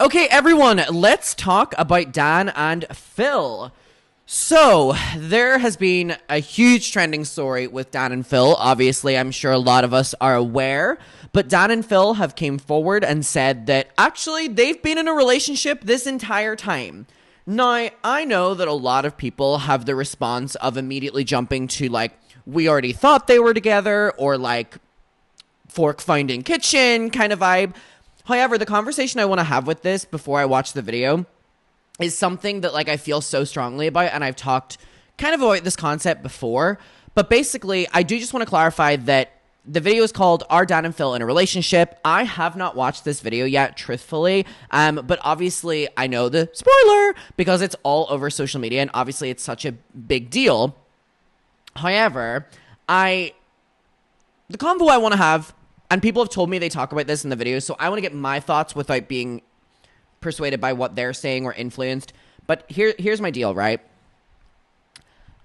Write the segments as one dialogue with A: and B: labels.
A: Okay, everyone, let's talk about Dan and Phil. So, there has been a huge trending story with Dan and Phil. Obviously, I'm sure a lot of us are aware. But Dan and Phil have came forward and said that actually they've been in a relationship this entire time. Now, I know that a lot of people have the response of immediately jumping to like, we already thought they were together, or like fork finding kitchen kind of vibe. However, the conversation I want to have with this before I watch the video is something that like I feel so strongly about, and I've talked kind of about this concept before. But basically, I do just want to clarify that the video is called Are Dan and Phil in a Relationship? I have not watched this video yet, truthfully. But obviously, I know the spoiler because it's all over social media, and obviously it's such a big deal. However, the convo I want to have, and people have told me they talk about this in the video, so I want to get my thoughts without being persuaded by what they're saying or influenced. But here's my deal, right?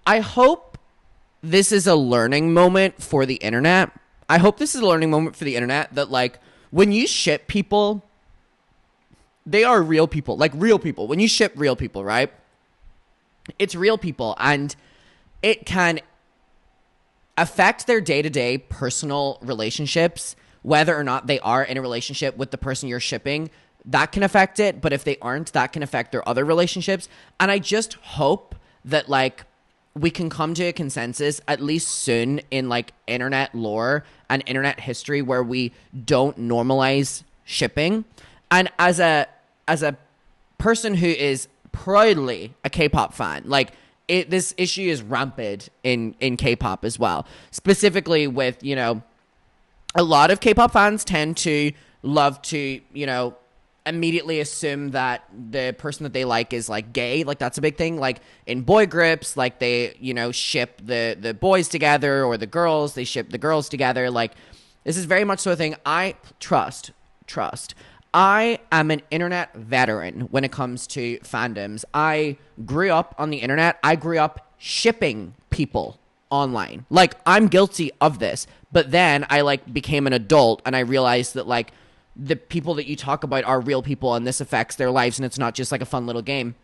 A: I hope this is a learning moment for the internet. I hope this is a learning moment for the internet that, like, when you ship people, they are real people. Like, real people. When you ship real people, right? It's real people, and it can affect their day-to-day personal relationships, whether or not they are in a relationship with the person you're shipping. That can affect it, but if they aren't, that can affect their other relationships. And I just hope that, like, we can come to a consensus, at least soon, in, like, internet lore and internet history where we don't normalize shipping. And as a person who is proudly a K-pop fan, like, this issue is rampant in K-pop as well. Specifically with, you know, a lot of K-pop fans tend to love to, you know, immediately assume that the person that they like is like gay. Like, that's a big thing. Like in boy groups, like they, you know, ship the boys together, or the girls, they ship the girls together. Like, this is very much so a thing. I trust. I am an internet veteran when it comes to fandoms. I grew up on the internet. I grew up shipping people online. Like, I'm guilty of this. But then I, like, became an adult, and I realized that, like, the people that you talk about are real people, and this affects their lives, and it's not just, like, a fun little game.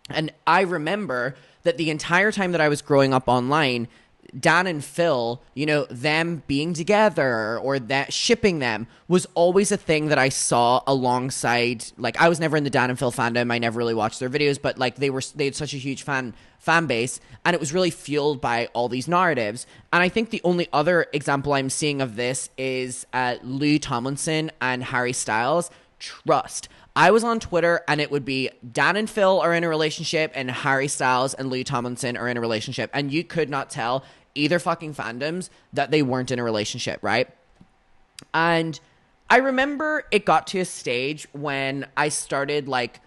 A: And I remember that the entire time that I was growing up online, Dan and Phil, you know, them being together or that shipping them was always a thing that I saw alongside. Like, I was never in the Dan and Phil fandom. I never really watched their videos, but like they had such a huge fan base, and it was really fueled by all these narratives. And I think the only other example I'm seeing of this is Louis Tomlinson and Harry Styles. Trust. I was on Twitter, and it would be Dan and Phil are in a relationship, and Harry Styles and Louis Tomlinson are in a relationship. And you could not tell either fucking fandoms that they weren't in a relationship, right? And I remember it got to a stage when I started, like,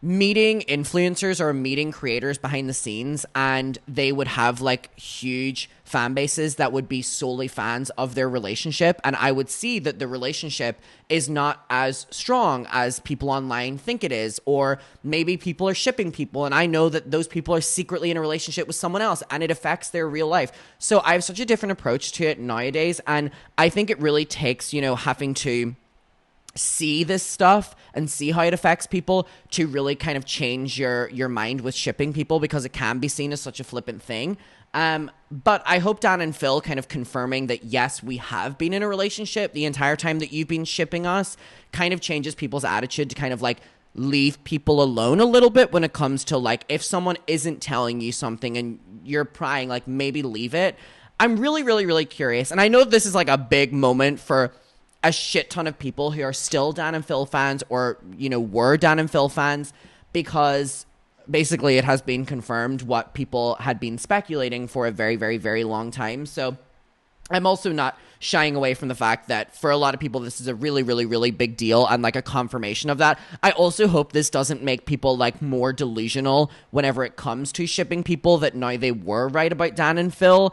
A: meeting influencers or meeting creators behind the scenes, and they would have like huge fan bases that would be solely fans of their relationship, and I would see that the relationship is not as strong as people online think it is, or maybe people are shipping people, and I know that those people are secretly in a relationship with someone else, and it affects their real life. So I have such a different approach to it nowadays, and I think it really takes, you know, having to see this stuff and see how it affects people to really kind of change your mind with shipping people, because it can be seen as such a flippant thing. But I hope Dan and Phil kind of confirming that, yes, we have been in a relationship the entire time that you've been shipping us, kind of changes people's attitude to kind of like leave people alone a little bit when it comes to like, if someone isn't telling you something and you're prying, like maybe leave it. I'm really, really, really curious. And I know this is like a big moment for a shit ton of people who are still Dan and Phil fans, or, you know, were Dan and Phil fans, because basically it has been confirmed what people had been speculating for a very, very, very long time. So I'm also not shying away from the fact that for a lot of people, this is a really, really, really big deal, and like a confirmation of that. I also hope this doesn't make people like more delusional whenever it comes to shipping people, that now they were right about Dan and Phil.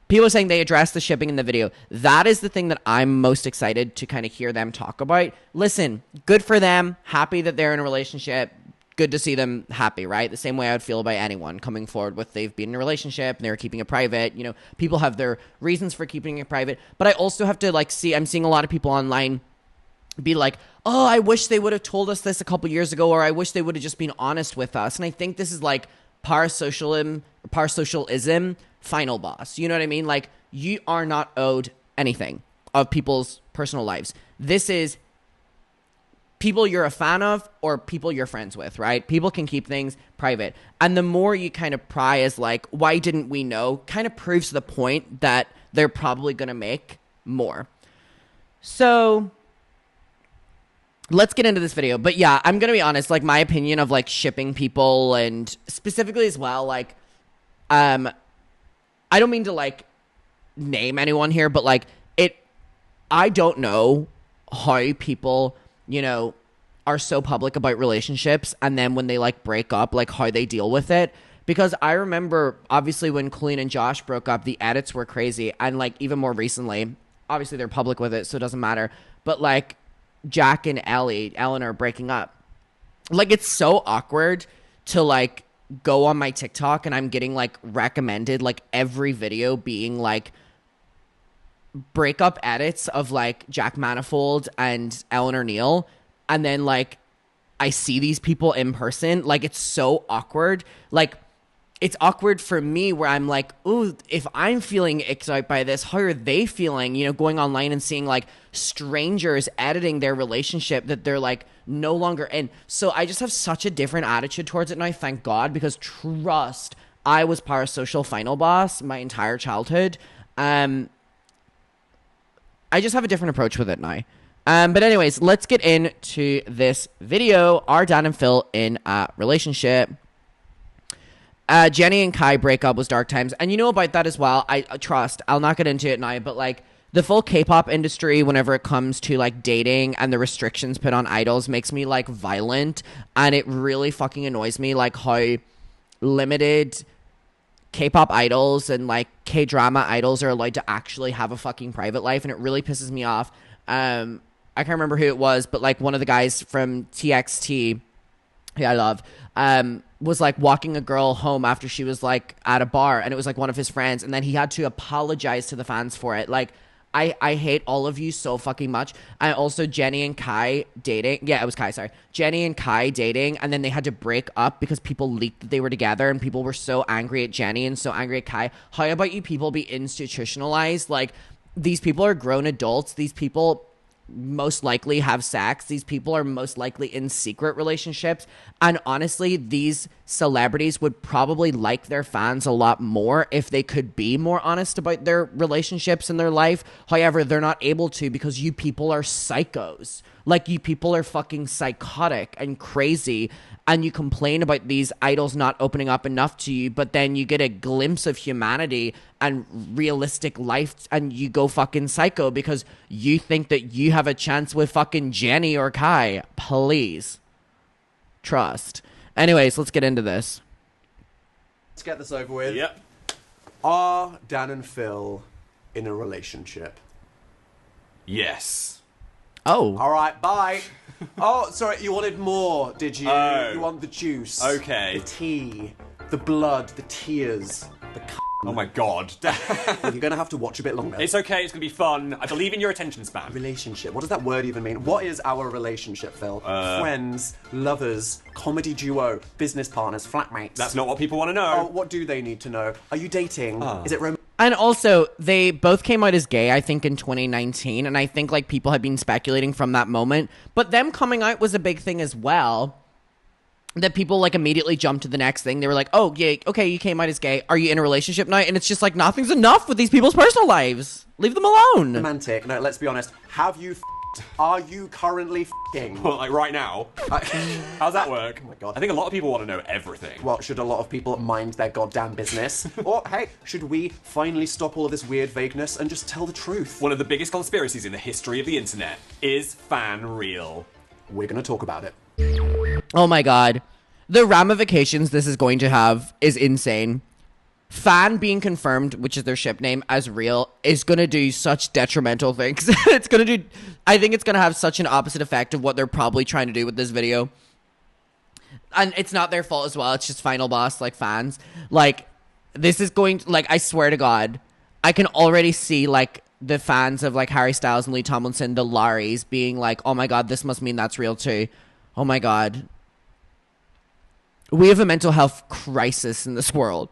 A: People are saying they addressed the shipping in the video. That is the thing that I'm most excited to kind of hear them talk about. Listen, good for them. Happy that they're in a relationship. Good to see them happy, right? The same way I would feel about anyone coming forward with they've been in a relationship and they're keeping it private. You know, people have their reasons for keeping it private. But I also have to like I'm seeing a lot of people online be like, oh, I wish they would have told us this a couple years ago, or I wish they would have just been honest with us. And I think this is like parasocialism, final boss. You know what I mean? Like, you are not owed anything of people's personal lives. This is people you're a fan of or people you're friends with, right? People can keep things private. And the more you kind of pry as like, why didn't we know, kind of proves the point that they're probably going to make more. So let's get into this video. But yeah, I'm going to be honest, like my opinion of like shipping people and specifically as well, like, I don't mean to like name anyone here, but like I don't know how people, you know, are so public about relationships and then when they like break up, like how they deal with it. Because I remember obviously when Colleen and Josh broke up, the edits were crazy. And like even more recently, obviously they're public with it, so it doesn't matter. But like Jack and Eleanor breaking up, like it's so awkward to like go on my TikTok and I'm getting like recommended like every video being like breakup edits of like Jack Manifold and Eleanor Neal, and then like I see these people in person. Like it's so awkward. Like it's awkward for me where I'm like, ooh, if I'm feeling excited by this, how are they feeling? You know, going online and seeing like strangers editing their relationship that they're like no longer in. So I just have such a different attitude towards it now, thank God, because trust, I was parasocial final boss my entire childhood. I just have a different approach with it now. But anyways, let's get into this video. Are Dan and Phil in a relationship? Jenny and Kai breakup was dark times. And you know about that as well. I trust. I'll not get into it now. But like the full K-pop industry, whenever it comes to like dating and the restrictions put on idols makes me like violent. And it really fucking annoys me like how limited K-pop idols and like K-drama idols are allowed to actually have a fucking private life, and it really pisses me off. I can't remember who it was, but like one of the guys from TXT, who I love, was like walking a girl home after she was like at a bar, and it was like one of his friends, and then he had to apologize to the fans for it. Like I hate all of you so fucking much. And also Jenny and Kai dating. Yeah, it was Kai, sorry. Jenny and Kai dating, and then they had to break up because people leaked that they were together, and people were so angry at Jenny and so angry at Kai. How about you people be institutionalized? Like, these people are grown adults. These people most likely have sex. These people are most likely in secret relationships. And honestly, these celebrities would probably like their fans a lot more if they could be more honest about their relationships in their life. However, they're not able to because you people are psychos. Like, you people are fucking psychotic and crazy, and you complain about these idols not opening up enough to you, but then you get a glimpse of humanity and realistic life and you go fucking psycho because you think that you have a chance with fucking Jenny or Kai. Please. Trust. Anyways, let's get into this.
B: Let's get this over with.
C: Yep.
B: Are Dan and Phil in a relationship?
C: Yes.
A: Oh.
B: All right, bye. Oh, sorry, you wanted more, did you?
C: Oh.
B: You want the juice.
C: Okay.
B: The tea, the blood, the tears, the
C: Oh my god.
B: Well, you're going to have to watch a bit longer.
C: It's okay, it's gonna be fun. I believe in your attention span.
B: Relationship. What does that word even mean? What is our relationship, Phil? Friends, lovers, comedy duo, business partners, flatmates.
C: That's not what people want to
B: Oh,
C: know.
B: what do they need to know? Are you dating? Is it romantic?
A: And also, they both came out as gay, I think, in 2019. And I think, like, people have been speculating from that moment. But them coming out was a big thing as well. That people, like, immediately jumped to the next thing. They were like, oh, yeah, okay, you came out as gay. Are you in a relationship now? And it's just like, nothing's enough with these people's personal lives. Leave them alone.
B: Romantic. No, let's be honest. Have you f***ed? Are you currently f***ing?
C: Well, like right now. How's that work?
B: Oh my God.
C: I think a lot of people want to know everything.
B: Well, should a lot of people mind their goddamn business? Or, hey, should we finally stop all of this weird vagueness and just tell the truth?
C: One of the biggest conspiracies in the history of the internet is fan real.
B: We're gonna talk about it.
A: Oh my god. The ramifications this is going to have is insane. Fan being confirmed, which is their ship name, as real, is going to do such detrimental things. I think it's going to have such an opposite effect of what they're probably trying to do with this video. And it's not their fault as well. It's just Final Boss, like, fans. Like, this is going to, like, I swear to God, I can already see, like, the fans of like Harry Styles and Lee Tomlinson, the Laries, being like, oh my God, this must mean that's real too. Oh my God. We have a mental health crisis in this world.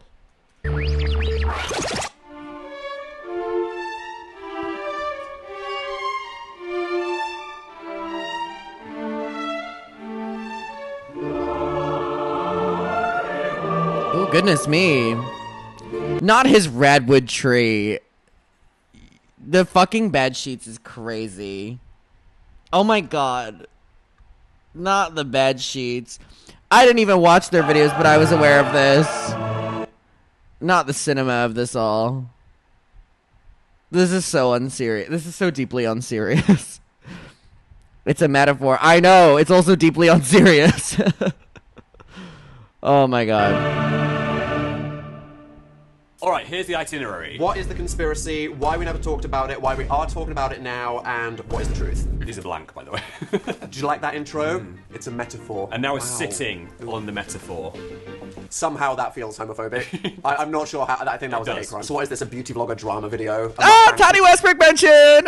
A: Oh, goodness me. Not his redwood tree. The fucking bed sheets is crazy. Oh my God. Not the bed sheets. I didn't even watch their videos, but I was aware of this. Not the cinema of this all. This is so unserious. This is so deeply unserious. It's a metaphor. I know. It's also deeply unserious. Oh my God.
C: All right, here's the itinerary.
B: What is the conspiracy? Why we never talked about it? Why we are talking about it now? And what is the truth?
C: These are blank, by the way.
B: Did you like that intro? It's a metaphor.
C: And now we're sitting on the metaphor.
B: Somehow that feels homophobic. I'm not sure how. I think that was a hate crime. So what is this? A beauty vlogger drama video?
A: Tiny Westbrook mention.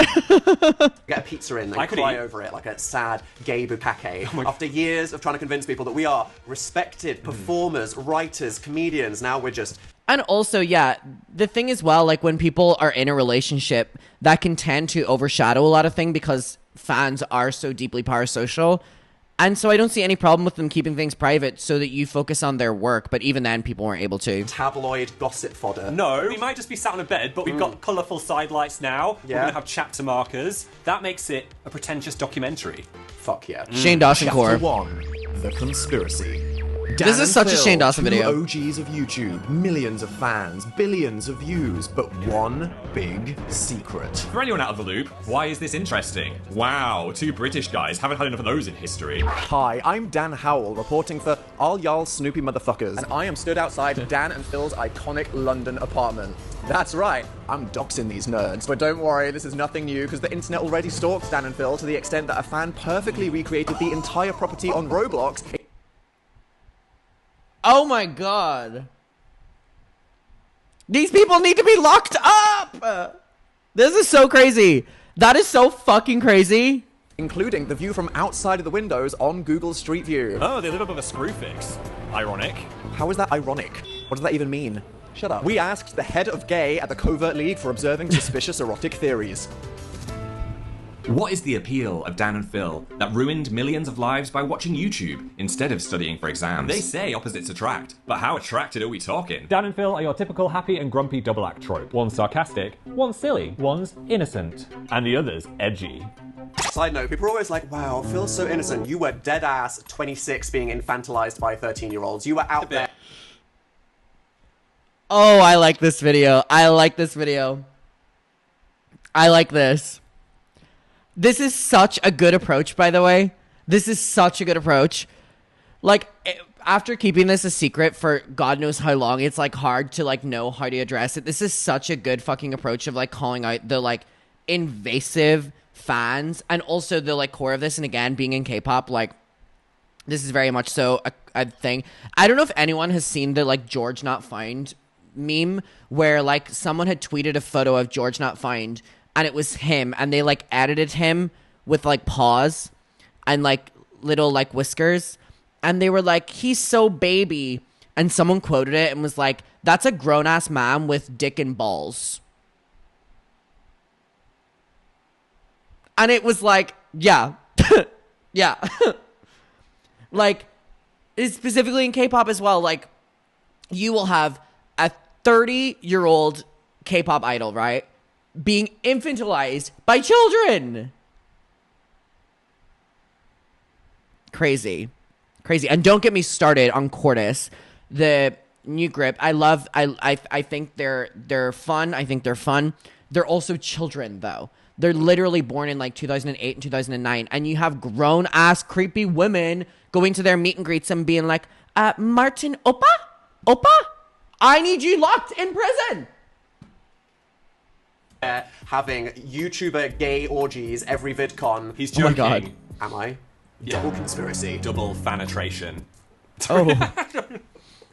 B: Get a pizza in and cry over it like a sad gay bukkake. After years of trying to convince people that we are respected performers, writers, comedians, now we're just.
A: And also, yeah, the thing is, well, like when people are in a relationship, that can tend to overshadow a lot of things because fans are so deeply parasocial. And so I don't see any problem with them keeping things private so that you focus on their work. But even then, people weren't able to.
B: Tabloid gossip fodder.
C: No, we might just be sat on a bed, but we've got colourful sidelights now.
B: Yeah.
C: We're going to have chapter markers. That makes it a pretentious documentary.
B: Fuck yeah.
A: Shane Dawson
D: Chapter
A: core.
D: 1. The Conspiracy.
A: This is such a Shane Dawson video.
D: Two OGs of YouTube, millions of fans, billions of views, but one big secret.
E: For anyone out of the loop, why is this interesting? Wow, two British guys, haven't had enough of those in history.
B: Hi, I'm Dan Howell, reporting for All Y'all Snoopy Motherfuckers, and I am stood outside Dan and Phil's iconic London apartment. That's right, I'm doxing these nerds. But don't worry, this is nothing new, because the internet already stalks Dan and Phil to the extent that a fan perfectly recreated the entire property on Roblox.
A: Oh my God. These people need to be locked up. This is so crazy. That is so fucking crazy.
B: Including the view from outside of the windows on Google Street View.
E: Oh, they're a little bit of a screw fix. Ironic.
B: How is that ironic? What does that even mean? Shut up. We asked the head of gay at the Covert League for observing suspicious erotic theories.
E: What is the appeal of Dan and Phil that ruined millions of lives by watching YouTube instead of studying for exams? They say opposites attract, but how attracted are we talking?
F: Dan and Phil are your typical happy and grumpy double act trope. One's sarcastic, one's silly, one's innocent, and the other's edgy.
B: Side note, people are always like, wow, Phil's so innocent. You were dead ass 26 being infantilized by 13-year-olds. You were out there.
A: Oh, I like this video. I like this video. I like this. This is such a good approach, by the way. This is such a good approach. Like, after keeping this a secret for God knows how long, it's, like, hard to, like, know how to address it. This is such a good fucking approach of, like, calling out the, like, invasive fans and also the, like, core of this. And again, being in K-pop, like, this is very much so a thing. I don't know if anyone has seen the, like, George Not Found meme where, like, someone had tweeted a photo of George Not Found and it was him, and they, like, edited him with, like, paws and, like, little, like, whiskers. And they were like, he's so baby. And someone quoted it and was like, that's a grown-ass man with dick and balls. And it was like, yeah. Yeah. Like, specifically in K-pop as well, like, you will have a 30-year-old K-pop idol, right? Being infantilized by children. Crazy. Crazy. And don't get me started on Cordis, the new grip. I think they're fun. I think they're fun. They're also children, though. They're literally born in like 2008 and 2009. And you have grown ass creepy women going to their meet and greets and being like, Martin Oppa? Oppa? I need you locked in prison.
B: Having YouTuber gay orgies every VidCon.
C: He's
A: Oh my
C: joking.
A: God.
B: Am I?
C: Yeah.
B: Double conspiracy.
C: Double fanatration.
A: Oh.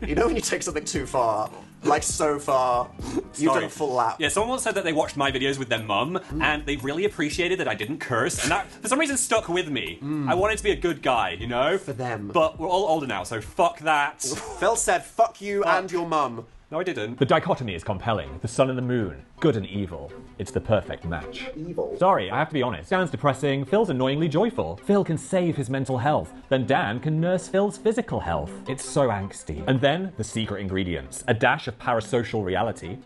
B: You know when you take something too far, like so far, you've done a full lap.
C: Yeah, someone once said that they watched my videos with their mum, and they really appreciated that I didn't curse, and that, for some reason, stuck with me. I wanted to be a good guy, you know?
B: For them.
C: But we're all older now, so fuck that.
B: Phil said, fuck you and your mum.
C: No, I didn't.
F: The dichotomy is compelling. The sun and the moon. Good and evil. It's the perfect match.
B: Evil.
F: Sorry, I have to be honest. Dan's depressing, Phil's annoyingly joyful. Phil can save his mental health, then Dan can nurse Phil's physical health. It's so angsty. And then, the secret ingredients. A dash of parasocial reality.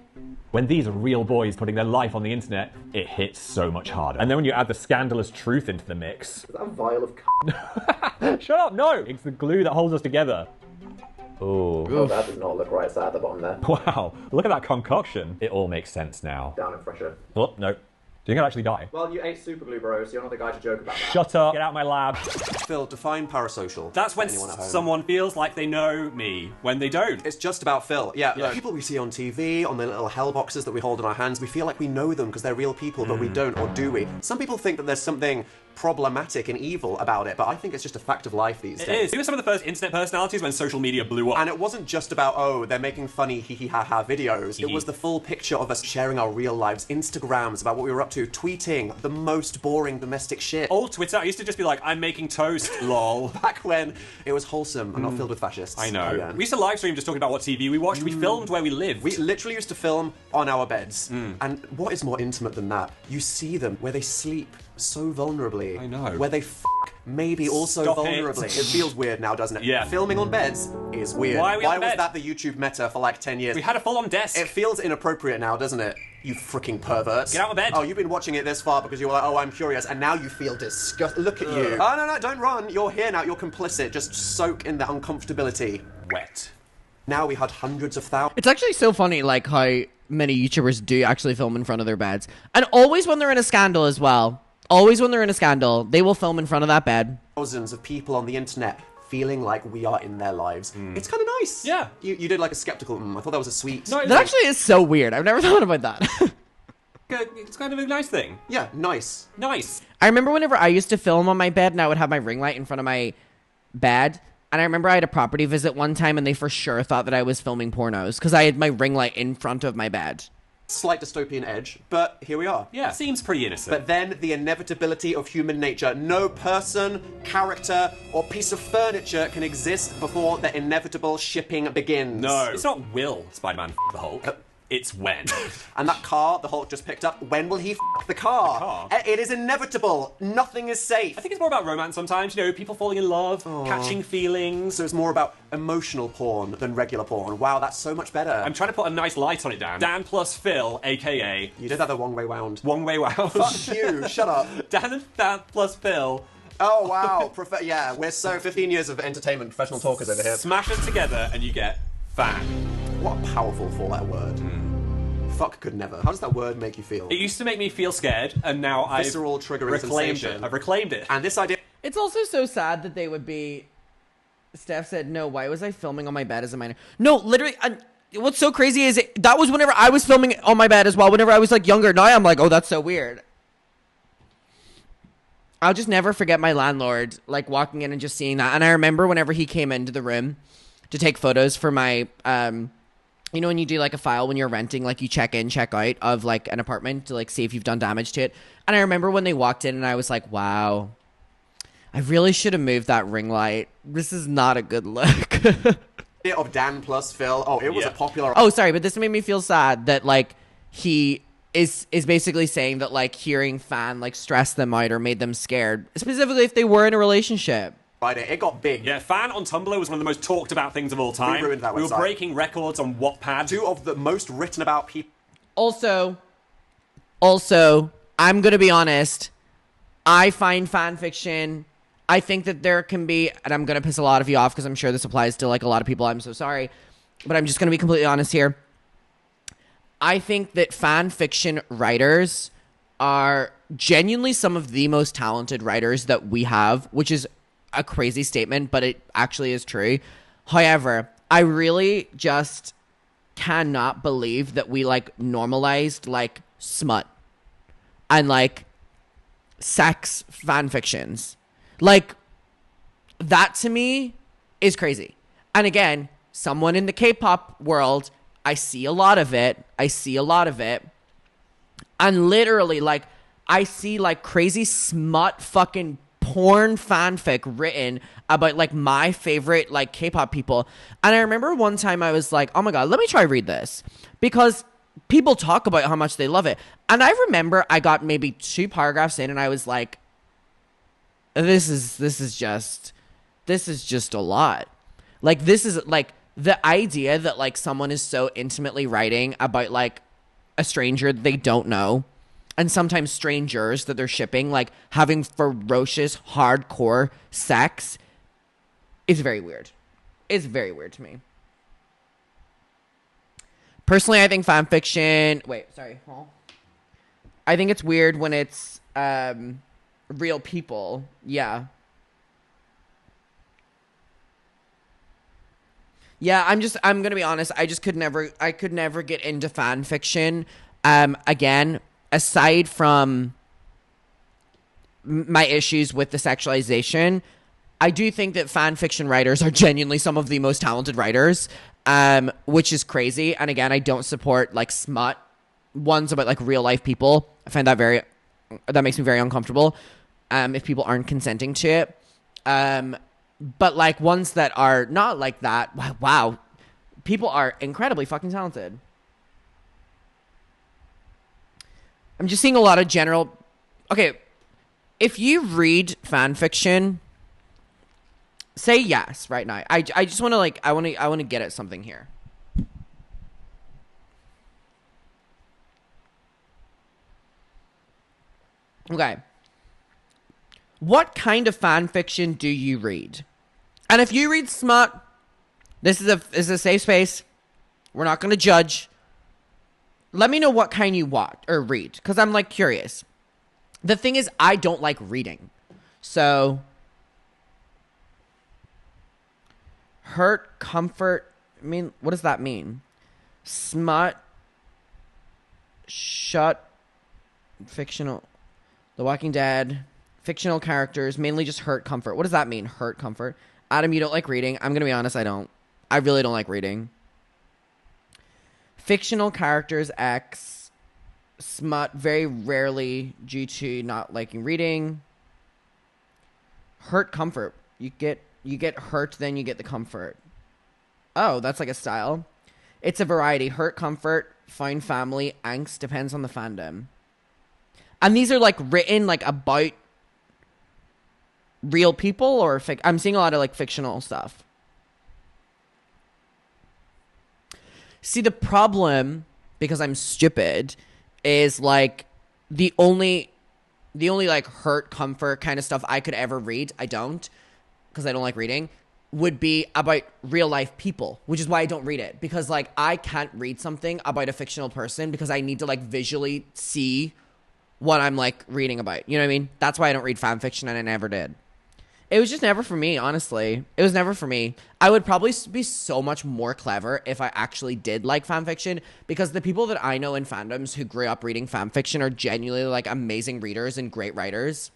F: When these are real boys putting their life on the internet, it hits so much harder. And then when you add the scandalous truth into the mix...
B: Is that a vial of
F: Shut up, no! It's the glue that holds us together. Oh.
B: Oh, that does not look right. It's at the bottom there.
F: Wow, look at that concoction. It all makes sense now.
B: Down and fresher.
F: Oh, no. Do you think I'll actually die?
B: Well, you ate super glue, bro, so you're not the guy to joke about that.
F: Shut up, get out of my lab.
B: Phil, define parasocial.
C: That's when
B: Anyone at home?
C: someone feels like they know me when they don't.
B: It's just about Phil. Yeah, look, people we see on TV, on the little hell boxes that we hold in our hands, we feel like we know them because they're real people, but we don't, or do we? Some people think that there's something problematic and evil about it, but I think it's just a fact of life these
C: It
B: days.
C: is. We were some of the first internet personalities when social media blew up.
B: And it wasn't just about, oh, they're making funny hee-hee-ha-ha videos. It was the full picture of us sharing our real lives, Instagrams about what we were up to, tweeting the most boring domestic shit.
C: Old Twitter, I used to just be like, I'm making toast, lol.
B: Back when it was wholesome and not filled with fascists.
C: I know.
B: Again.
C: We used to live stream just talking about what TV we watched. We filmed where we lived.
B: We literally used to film on our beds. And what is more intimate than that? You see them where they sleep so vulnerably.
C: I know.
B: Where they maybe also
C: Stop
B: vulnerably.
C: it.
B: It feels weird now, doesn't it?
C: Yeah.
B: Filming on beds is weird.
C: Why are we on
B: was
C: bed?
B: that the YouTube meta for like 10 years?
C: We had a full-on desk.
B: It feels inappropriate now, doesn't it? You freaking perverts.
C: Get out of bed.
B: Oh, you've been watching it this far because you were like, oh, I'm curious, and now you feel disgust. Look at you. Oh, no, don't run. You're here now. You're complicit. Just soak in the uncomfortability.
C: Wet.
B: Now we had hundreds of thousands.
A: It's actually so funny, like, how many YouTubers do actually film in front of their beds. And always when they're in a scandal as well. Always when they're in a scandal, they will film in front of that bed.
B: Thousands of people on the internet feeling like we are in their lives. It's kind of nice.
C: Yeah.
B: You did like a skeptical, I thought that was a sweet.
C: No,
A: That actually is so weird. I've never thought about that.
C: it's kind of a nice thing.
B: Yeah, nice.
C: Nice.
A: I remember whenever I used to film on my bed and I would have my ring light in front of my bed. And I remember I had a property visit one time and they for sure thought that I was filming pornos because I had my ring light in front of my bed.
B: Slight dystopian edge, but here we are.
C: Yeah, seems pretty innocent.
B: But then the inevitability of human nature. No person, character, or piece of furniture can exist before the inevitable shipping begins.
C: no, it's not will Spider-Man f*** the Hulk. It's when.
B: And that car the Hulk just picked up, when will he f*** the car?
C: car?
B: It is inevitable. Nothing is safe.
C: I think it's more about romance sometimes, you know, people falling in love, catching feelings.
B: So it's more about emotional porn than regular porn. Wow, that's so much better.
C: I'm trying to put a nice light on it, Dan. Dan plus Phil, a.k.a.
B: You did that the wrong way round.
C: One Way Wow.
B: Fuck you, shut up.
C: Dan plus Phil.
B: Oh, wow. Yeah, we're so 15 years of entertainment, professional talkers over here.
C: Smash them together and you get fan.
B: What a powerful four-letter word. Fuck could never. How does that word make you feel?
C: It used to make me feel scared, and now
B: Visceral triggering
C: reclaimed
B: sensation.
C: it. I've reclaimed it.
B: And this idea...
A: It's also so sad that they would be... Steph said, no, why was I filming on my bed as a minor? No, literally, what's so crazy is that was whenever I was filming on my bed as well, whenever I was, like, younger. Now I'm like, oh, that's so weird. I'll just never forget my landlord, like, walking in and just seeing that. And I remember whenever he came into the room to take photos for my... you know when you do, like, a file when you're renting, like, you check in, check out of, like, an apartment to, like, see if you've done damage to it. And I remember when they walked in and I was like, wow, I really should have moved that ring light. This is not a good look.
B: of Dan plus Phil, it was a popular...
A: Oh, sorry, but this made me feel sad that, like, he is basically saying that, like, hearing fan, like, stressed them out or made them scared, specifically if they were in a relationship.
B: Friday. It got big.
C: Yeah, fan on Tumblr was one of the most talked about things of all time.
B: ruined that
C: We were
B: website.
C: breaking records on Wattpad.
B: Two of the most written about people...
A: Also, I'm going to be honest. I find fan fiction... I think that there can be... And I'm going to piss a lot of you off because I'm sure this applies to, like, a lot of people. I'm so sorry. But I'm just going to be completely honest here. I think that fan fiction writers are genuinely some of the most talented writers that we have, which is a crazy statement, but it actually is true. However, I really just cannot believe that we, like, normalized, like, smut and, like, sex fan fictions. Like, that to me is crazy. And again, someone in the K-pop world, I see a lot of it. And literally, like, I see, like, crazy smut fucking porn fanfic written about, like, my favorite, like, K-pop people. And I remember one time I was like, oh my God, let me try read this. Because people talk about how much they love it. And I remember I got maybe 2 paragraphs in and I was like, this is just a lot. Like, this is, like, the idea that, like, someone is so intimately writing about, like, a stranger they don't know, and sometimes strangers that they're shipping, like, having ferocious, hardcore sex is very weird. It's very weird to me. Personally, I think fanfiction... Wait, sorry. I think it's weird when it's real people. Yeah. Yeah, I'm gonna be honest, I could never get into fan fiction. Again, aside from my issues with the sexualization, I do think that fan fiction writers are genuinely some of the most talented writers, which is crazy. And again, I don't support, like, smut ones about, like, real life people. I find that that makes me very uncomfortable, if people aren't consenting to it. But, like, ones that are not like that, wow, people are incredibly fucking talented. I'm just seeing a lot of general... Okay, if you read fan fiction, say yes right now. I just want to, like, I want to get at something here. Okay. What kind of fan fiction do you read? And if you read smut, this is a safe space. We're not going to judge. Let me know what kind you watch or read, because I'm, like, curious. The thing is, I don't like reading. So, hurt, comfort, I mean, what does that mean? Smut, shut, fictional, The Walking Dead, fictional characters, mainly just hurt, comfort. What does that mean, hurt, comfort? Adam, you don't like reading? I'm going to be honest, I don't. I really don't like reading. Fictional characters, X. Smut, very rarely due to not liking reading. Hurt, comfort. You get hurt, then you get the comfort. Oh, that's like a style. It's a variety. Hurt, comfort, find family, angst, depends on the fandom. And these are, like, written, like, about real people, or I'm seeing a lot of, like, fictional stuff. See, the problem, because I'm stupid, is, like, the only like hurt, comfort kind of stuff I could ever read, I don't, because I don't like reading, would be about real life people, which is why I don't read it, because, like, I can't read something about a fictional person because I need to, like, visually see what I'm, like, reading about. You know what I mean? That's why I don't read fan fiction, and I never did. It was just never for me, honestly. It was never for me. I would probably be so much more clever if I actually did like fan fiction, because the people that I know in fandoms who grew up reading fan fiction are genuinely, like, amazing readers and great writers.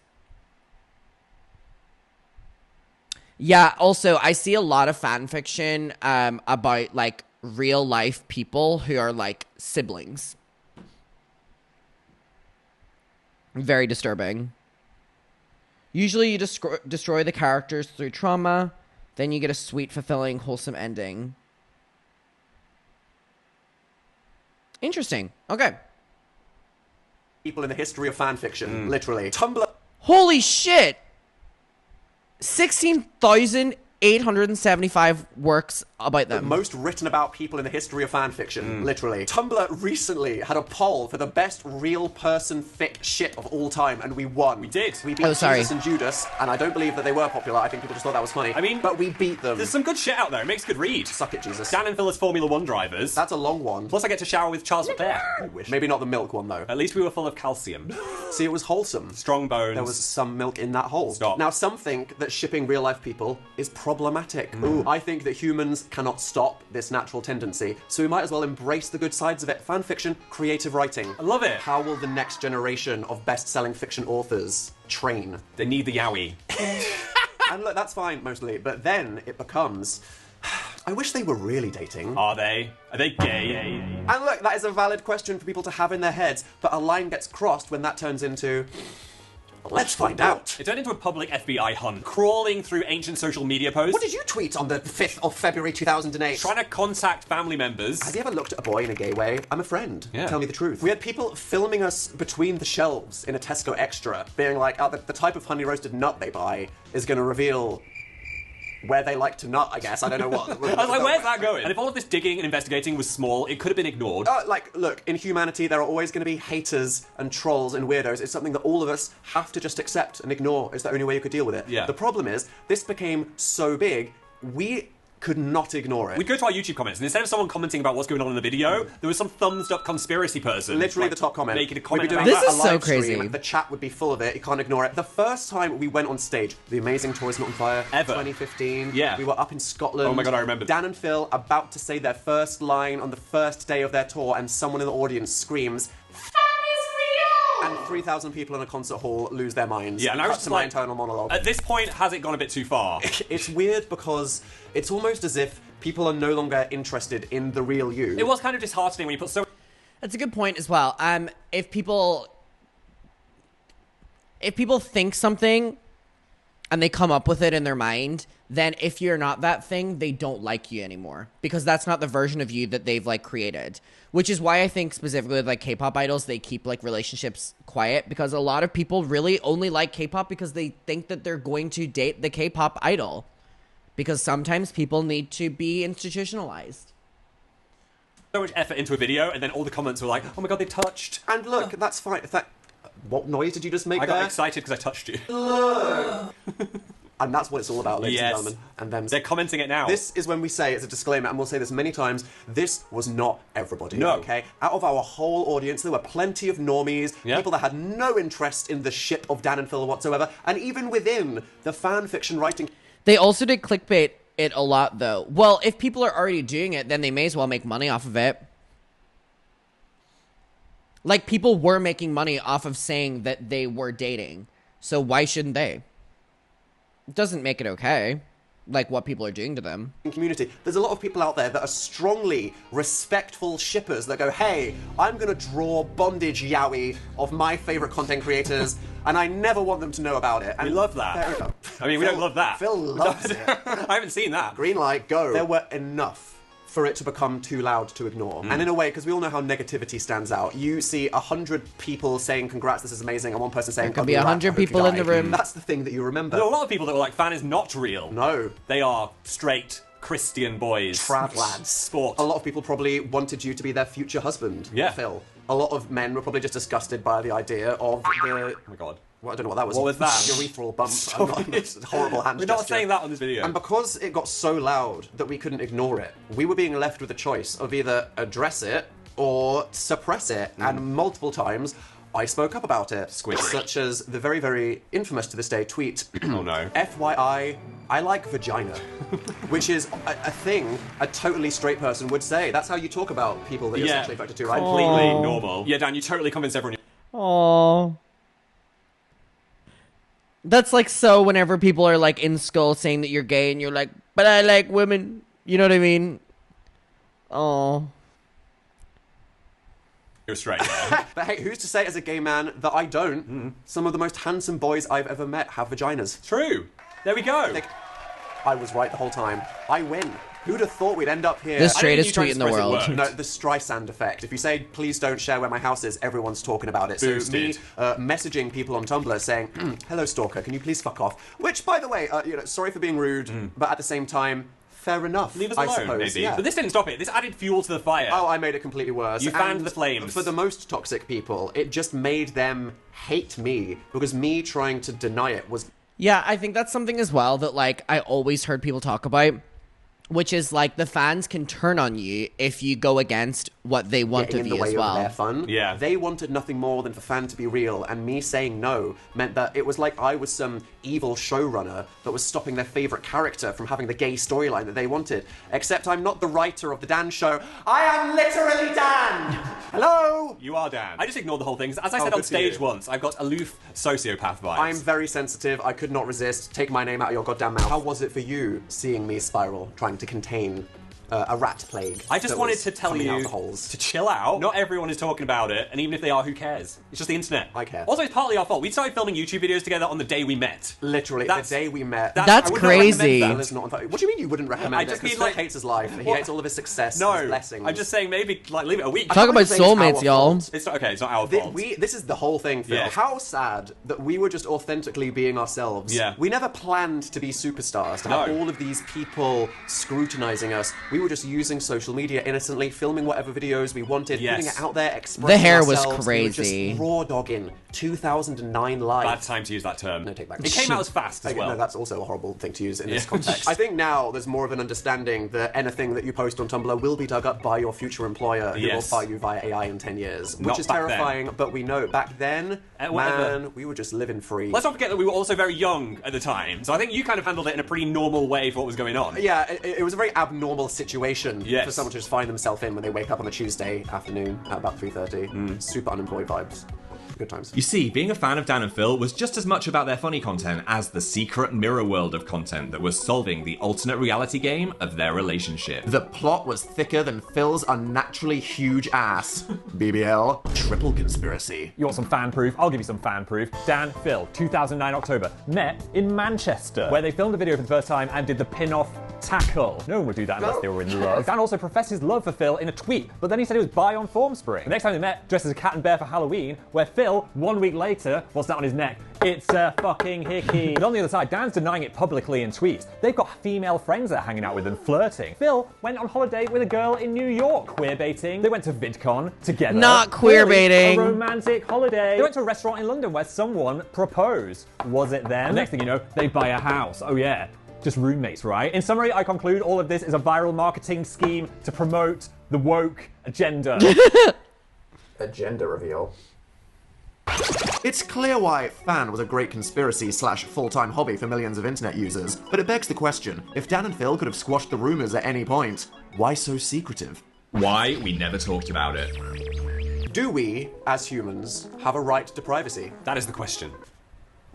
A: Yeah, also, I see a lot of fan fiction about, like, real life people who are, like, siblings. Very disturbing. Usually you destroy the characters through trauma, then you get a sweet, fulfilling, wholesome ending. Interesting. Okay.
B: People in the history of fanfiction, literally. Tumblr.
A: Holy shit! 16,875 works about them.
B: Most written about people in the history of fanfiction, literally. Tumblr recently had a poll for the best real person fic shit of all time, and we won.
C: We did.
B: We beat Jesus and Judas, and I don't believe that they were popular. I think people just thought that was funny.
C: I mean,
B: but we beat them.
C: There's some good shit out there. It makes good read.
B: Suck it, Jesus.
C: Dan and Phil as Formula 1 drivers.
B: That's a long one.
C: Plus I get to shower with Charles Leclerc.
B: I wish. Maybe not the milk one, though.
C: At least we were full of calcium.
B: See, it was wholesome.
C: Strong bones.
B: There was some milk in that hole.
C: Stop.
B: Now, some think that shipping real-life people is problematic. Ooh, I think that humans cannot stop this natural tendency, so we might as well embrace the good sides of it. Fanfiction, creative writing.
C: I love it.
B: How will the next generation of best-selling fiction authors train?
C: They need the yowie.
B: And look, that's fine, mostly, but then it becomes... I wish they were really dating.
C: Are they? Are they gay?
B: And look, that is a valid question for people to have in their heads, but a line gets crossed when that turns into... Let's find out.
C: It turned into a public FBI hunt, crawling through ancient social media posts.
B: What did you tweet on the 5th of February 2008?
C: Trying to contact family members.
B: Have you ever looked at a boy in a gay way? I'm a friend.
C: Yeah.
B: Tell me the truth. We had people filming us between the shelves in a Tesco Extra, being like, oh, the type of honey roasted nut they buy is going to reveal where they like to nut, I guess. I don't know what.
C: I was like, where's that going? And if all of this digging and investigating was small, it could have been ignored.
B: Look, in humanity, there are always going to be haters and trolls and weirdos. It's something that all of us have to just accept and ignore. It's the only way you could deal with it.
C: Yeah.
B: The problem is, this became so big, we could not ignore it.
C: We'd go to our YouTube comments, and instead of someone commenting about what's going on in the video, there was some thumbs-up conspiracy person.
B: Literally
C: like,
B: the top comment.
C: Making a
B: We'd
C: comment
B: be doing
C: about
A: This
B: a
A: is so
B: live stream,
A: crazy.
B: The chat would be full of it. You can't ignore it. The first time we went on stage, the Amazing Toys Not on Fire,
C: Ever.
B: 2015.
C: Yeah.
B: We were up in Scotland.
C: Oh my God, I remember.
B: Dan and Phil about to say their first line on the first day of their tour, and someone in the audience screams, and 3,000 people in a concert hall lose their minds.
C: Yeah, and I was
B: Cut
C: just
B: to my
C: like,
B: internal monologue.
C: at this point, has it gone a bit too far?
B: It's weird because it's almost as if people are no longer interested in the real you.
C: It was kind of disheartening when you put so...
A: That's a good point as well. If people think something and they come up with it in their mind, then if you're not that thing, they don't like you anymore because that's not the version of you that they've like created. Which is why I think specifically with like K-pop idols, they keep like relationships quiet because a lot of people really only like K-pop because they think that they're going to date the K-pop idol. Because sometimes people need to be institutionalized.
C: so much effort into a video, and then all the comments were like, oh my God, they touched.
B: And look, that's fine. What noise did you just make
C: I
B: there?
C: got excited because I touched you.
B: And that's what it's all about, ladies
C: Yes.
B: and gentlemen. And them.
C: They're commenting it now.
B: This is when we say, as a disclaimer, and we'll say this many times, this was not everybody,
C: No.
B: okay? Out of our whole audience, there were plenty of normies,
C: Yeah.
B: people that had no interest in the ship of Dan and Phil whatsoever, and even within the fan fiction writing...
A: They also did clickbait it a lot, though. Well, if people are already doing it, then they may as well make money off of it. Like, people were making money off of saying that they were dating. So why shouldn't they? It doesn't make it okay. Like, what people are doing to them.
B: community. There's a lot of people out there that are strongly respectful shippers that go, hey, I'm going to draw bondage yaoi of my favourite content creators, and I never want them to know about it. And
C: We love that.
B: There we go.
C: I mean, we don't love that.
B: Phil loves it.
C: I haven't seen that.
B: Green light, go. There were enough for it to become too loud to ignore. And in a way, because we all know how negativity stands out, you see 100 people saying, congrats, this is amazing, and one person saying,
A: could be
B: "Ugly rat,
A: 100
B: I hope you
A: people in
B: die."
A: the room.
B: That's the thing that you remember.
C: There were a lot of people that were like, fan is not real.
B: No.
C: They are straight Christian boys.
B: Trad lads.
C: Sport.
B: A lot of people probably wanted you to be their future husband,
C: Yeah.
B: Phil. A lot of men were probably just disgusted by the idea of the...
C: Oh my God.
B: Well, I don't know what that was.
C: What was that?
B: Urethral bump. It's a horrible hand
C: We're not
B: gesture.
C: saying that on this video.
B: And because it got so loud that we couldn't ignore it, we were being left with a choice of either address it or suppress it. And multiple times, I spoke up about it.
C: Squidward.
B: Such as the very, very infamous to this day tweet,
C: Oh no.
B: FYI, I like vagina. Which is a thing a totally straight person would say. That's how you talk about people that you're
C: Yeah.
B: sexually attracted to, right?
C: Completely normal. Yeah, Dan, you totally convinced everyone.
A: Aww. That's like so whenever people are like in school saying that you're gay and you're like, but I like women. You know what I mean? Oh.
C: You're straight. Yeah.
B: But hey, who's to say as a gay man that I don't? Some of the most handsome boys I've ever met have vaginas.
C: True. There we go.
B: Like, I was right the whole time. I win. Who'd have thought we'd end up here?
A: The
C: I don't think
A: straightest
C: you tried
A: tweet
C: to
A: in the
C: express it
A: world.
C: worked.
B: No, the Streisand effect. If you say, please don't share where my house is, everyone's talking about it.
C: Boosted.
B: So me messaging people on Tumblr saying, hello, stalker, can you please fuck off? Which, by the way, sorry for being rude, but at the same time, fair enough,
C: Leave us
B: I
C: alone,
B: suppose.
C: maybe.
B: Yeah.
C: But this didn't stop it. This added fuel to the fire.
B: Oh, I made it completely worse.
C: You fanned
B: And
C: the flames.
B: For the most toxic people, it just made them hate me, because me trying to deny it was...
A: Yeah, I think that's something as well that like I always heard people talk about, which is like the fans can turn on you if you go against what they want
B: getting
A: of
B: in the
A: you
B: way
A: as
B: of
A: well.
B: their fun.
C: Yeah.
B: They wanted nothing more than for fan to be real, and me saying no meant that it was like I was some evil showrunner that was stopping their favourite character from having the gay storyline that they wanted. Except I'm not the writer of The Dan Show. I am literally Dan! Hello?
C: You are Dan. I just ignored the whole thing. As I said
B: good
C: on
B: for
C: stage
B: you.
C: once, I've got aloof sociopath vibes.
B: I'm very sensitive. I could not resist. Take my name out of your goddamn mouth. How was it for you seeing me spiral, trying to contain a rat plague.
C: I just
B: that
C: wanted
B: was
C: to tell
B: coming out
C: you
B: the holes.
C: to chill out. Not everyone is talking about it, and even if they are, who cares? It's just the internet.
B: I care.
C: Also, it's partly our fault. We started filming YouTube videos together on the day we met.
B: Literally, the day we met.
A: That's
C: I would not recommend
A: crazy.
C: that.
B: Phil is not on fire. What do you mean you wouldn't recommend
C: I
B: it?
C: just
B: Because
C: mean,
B: Phil
C: like-
B: hates his life. He
C: What?
B: hates all of his success,
C: No,
B: his blessings.
C: I'm just saying maybe like leave it a week.
A: Talk about
B: It's our
A: soulmates, y'all.
B: fault.
C: It's not okay. It's not our fault.
B: This is the whole thing, Phil.
C: Yeah.
B: How sad that we were just authentically being ourselves.
C: Yeah.
B: We never planned to be superstars, to have
C: No.
B: all of these people scrutinizing us. We were just using social media innocently, filming whatever videos we wanted,
C: Yes.
B: putting it out there, expressing
A: The hair was
B: ourselves. We were
A: crazy.
B: just raw dogging 2009 live.
C: Bad time to use that term.
B: No, take back.
C: It came out as fast as
B: Okay,
C: well.
B: No, that's also a horrible thing to use in this
C: Yeah.
B: context. I think now there's more of an understanding that anything that you post on Tumblr will be dug up by your future employer who will
C: Yes.
B: fire you via AI in 10 years, which
C: Not
B: is
C: back then.
B: terrifying, but we know back then,
C: Whatever.
B: man, we were just living free.
C: Let's not forget that we were also very young at the time, so I think you kind of handled it in a pretty normal way for what was going on.
B: Yeah, it was a very abnormal situation
C: Yes.
B: for someone to just find themselves in when they wake up on a Tuesday afternoon at about 3:30.
C: Mm.
B: Super unemployed vibes. Good times.
E: You see, being a fan of Dan and Phil was just as much about their funny content as the secret mirror world of content that was solving the alternate reality game of their relationship.
D: The plot was thicker than Phil's unnaturally huge ass. BBL, triple conspiracy.
F: You want some fan proof? I'll give you some fan proof. Dan, Phil, 2009 October, met in Manchester, where they filmed a video for the first time and did the pin-off tackle. No one would do that unless they were in love. Dan also professed his love for Phil in a tweet, but then he said he was bi on Formspring. The next time they met, dressed as a cat and bear for Halloween, where Phil, 1 week later, what's that on his neck? It's a fucking hickey. But on the other side, Dan's denying it publicly in tweets. They've got female friends that are hanging out with and flirting. Phil went on holiday with a girl in New York, queerbaiting. They went to VidCon together.
A: Not
F: Clearly,
A: queerbaiting.
F: A romantic holiday. They went to a restaurant in London where someone proposed. Was it them? Next thing you know, they buy a house. Oh yeah. Just roommates, right? In summary, I conclude all of this is a viral marketing scheme to promote the woke agenda.
B: Agenda reveal.
D: It's clear why fan was a great conspiracy / full-time hobby for millions of internet users, but it begs the question, if Dan and Phil could have squashed the rumors at any point, why so secretive?
E: Why we never talked about it.
B: Do we, as humans, have a right to privacy?
C: That is the question.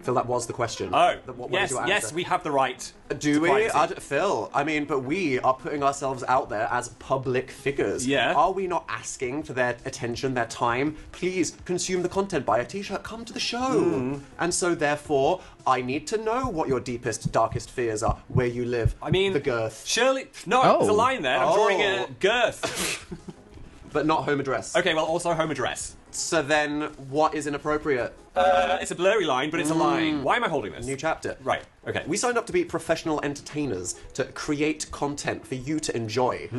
B: Phil, that was the question.
C: Oh,
B: What
C: yes,
B: is your
C: yes,
B: answer?
C: we have the right.
B: Do
C: to
B: we?
C: privacy.
B: Phil, I mean, but we are putting ourselves out there as public figures.
C: Yeah.
B: Are we not asking for their attention, their time? Please consume the content, buy a t-shirt, come to the show. And so, therefore, I need to know what your deepest, darkest fears are, where you live,
C: I mean,
B: the girth,
C: Surely, no,
A: Oh.
C: there's a line there. I'm drawing a girth.
B: but not home address.
C: Okay, well, also home address.
B: So then, what is inappropriate?
C: It's a blurry line, but it's a line. Why am I holding this?
B: New chapter.
C: Right. Okay.
B: We signed up to be professional entertainers, to create content for you to enjoy.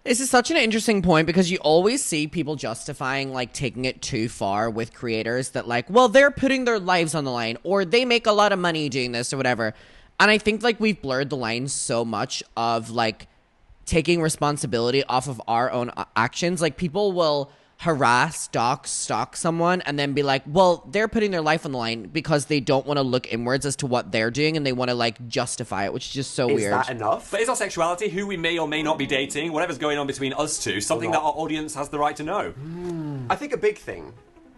A: This is such an interesting point because you always see people justifying like taking it too far with creators that like, well, they're putting their lives on the line or they make a lot of money doing this or whatever. And I think like we've blurred the line so much of like taking responsibility off of our own actions. Like people will harass, stalk someone and then be like, well, they're putting their life on the line because they don't want to look inwards as to what they're doing and they want to like justify it, which is just so
B: Is
A: weird.
B: that enough?
C: But is our sexuality, who we may or may not be dating, whatever's going on between us two, something that our audience has the right to know?
B: I think a big thing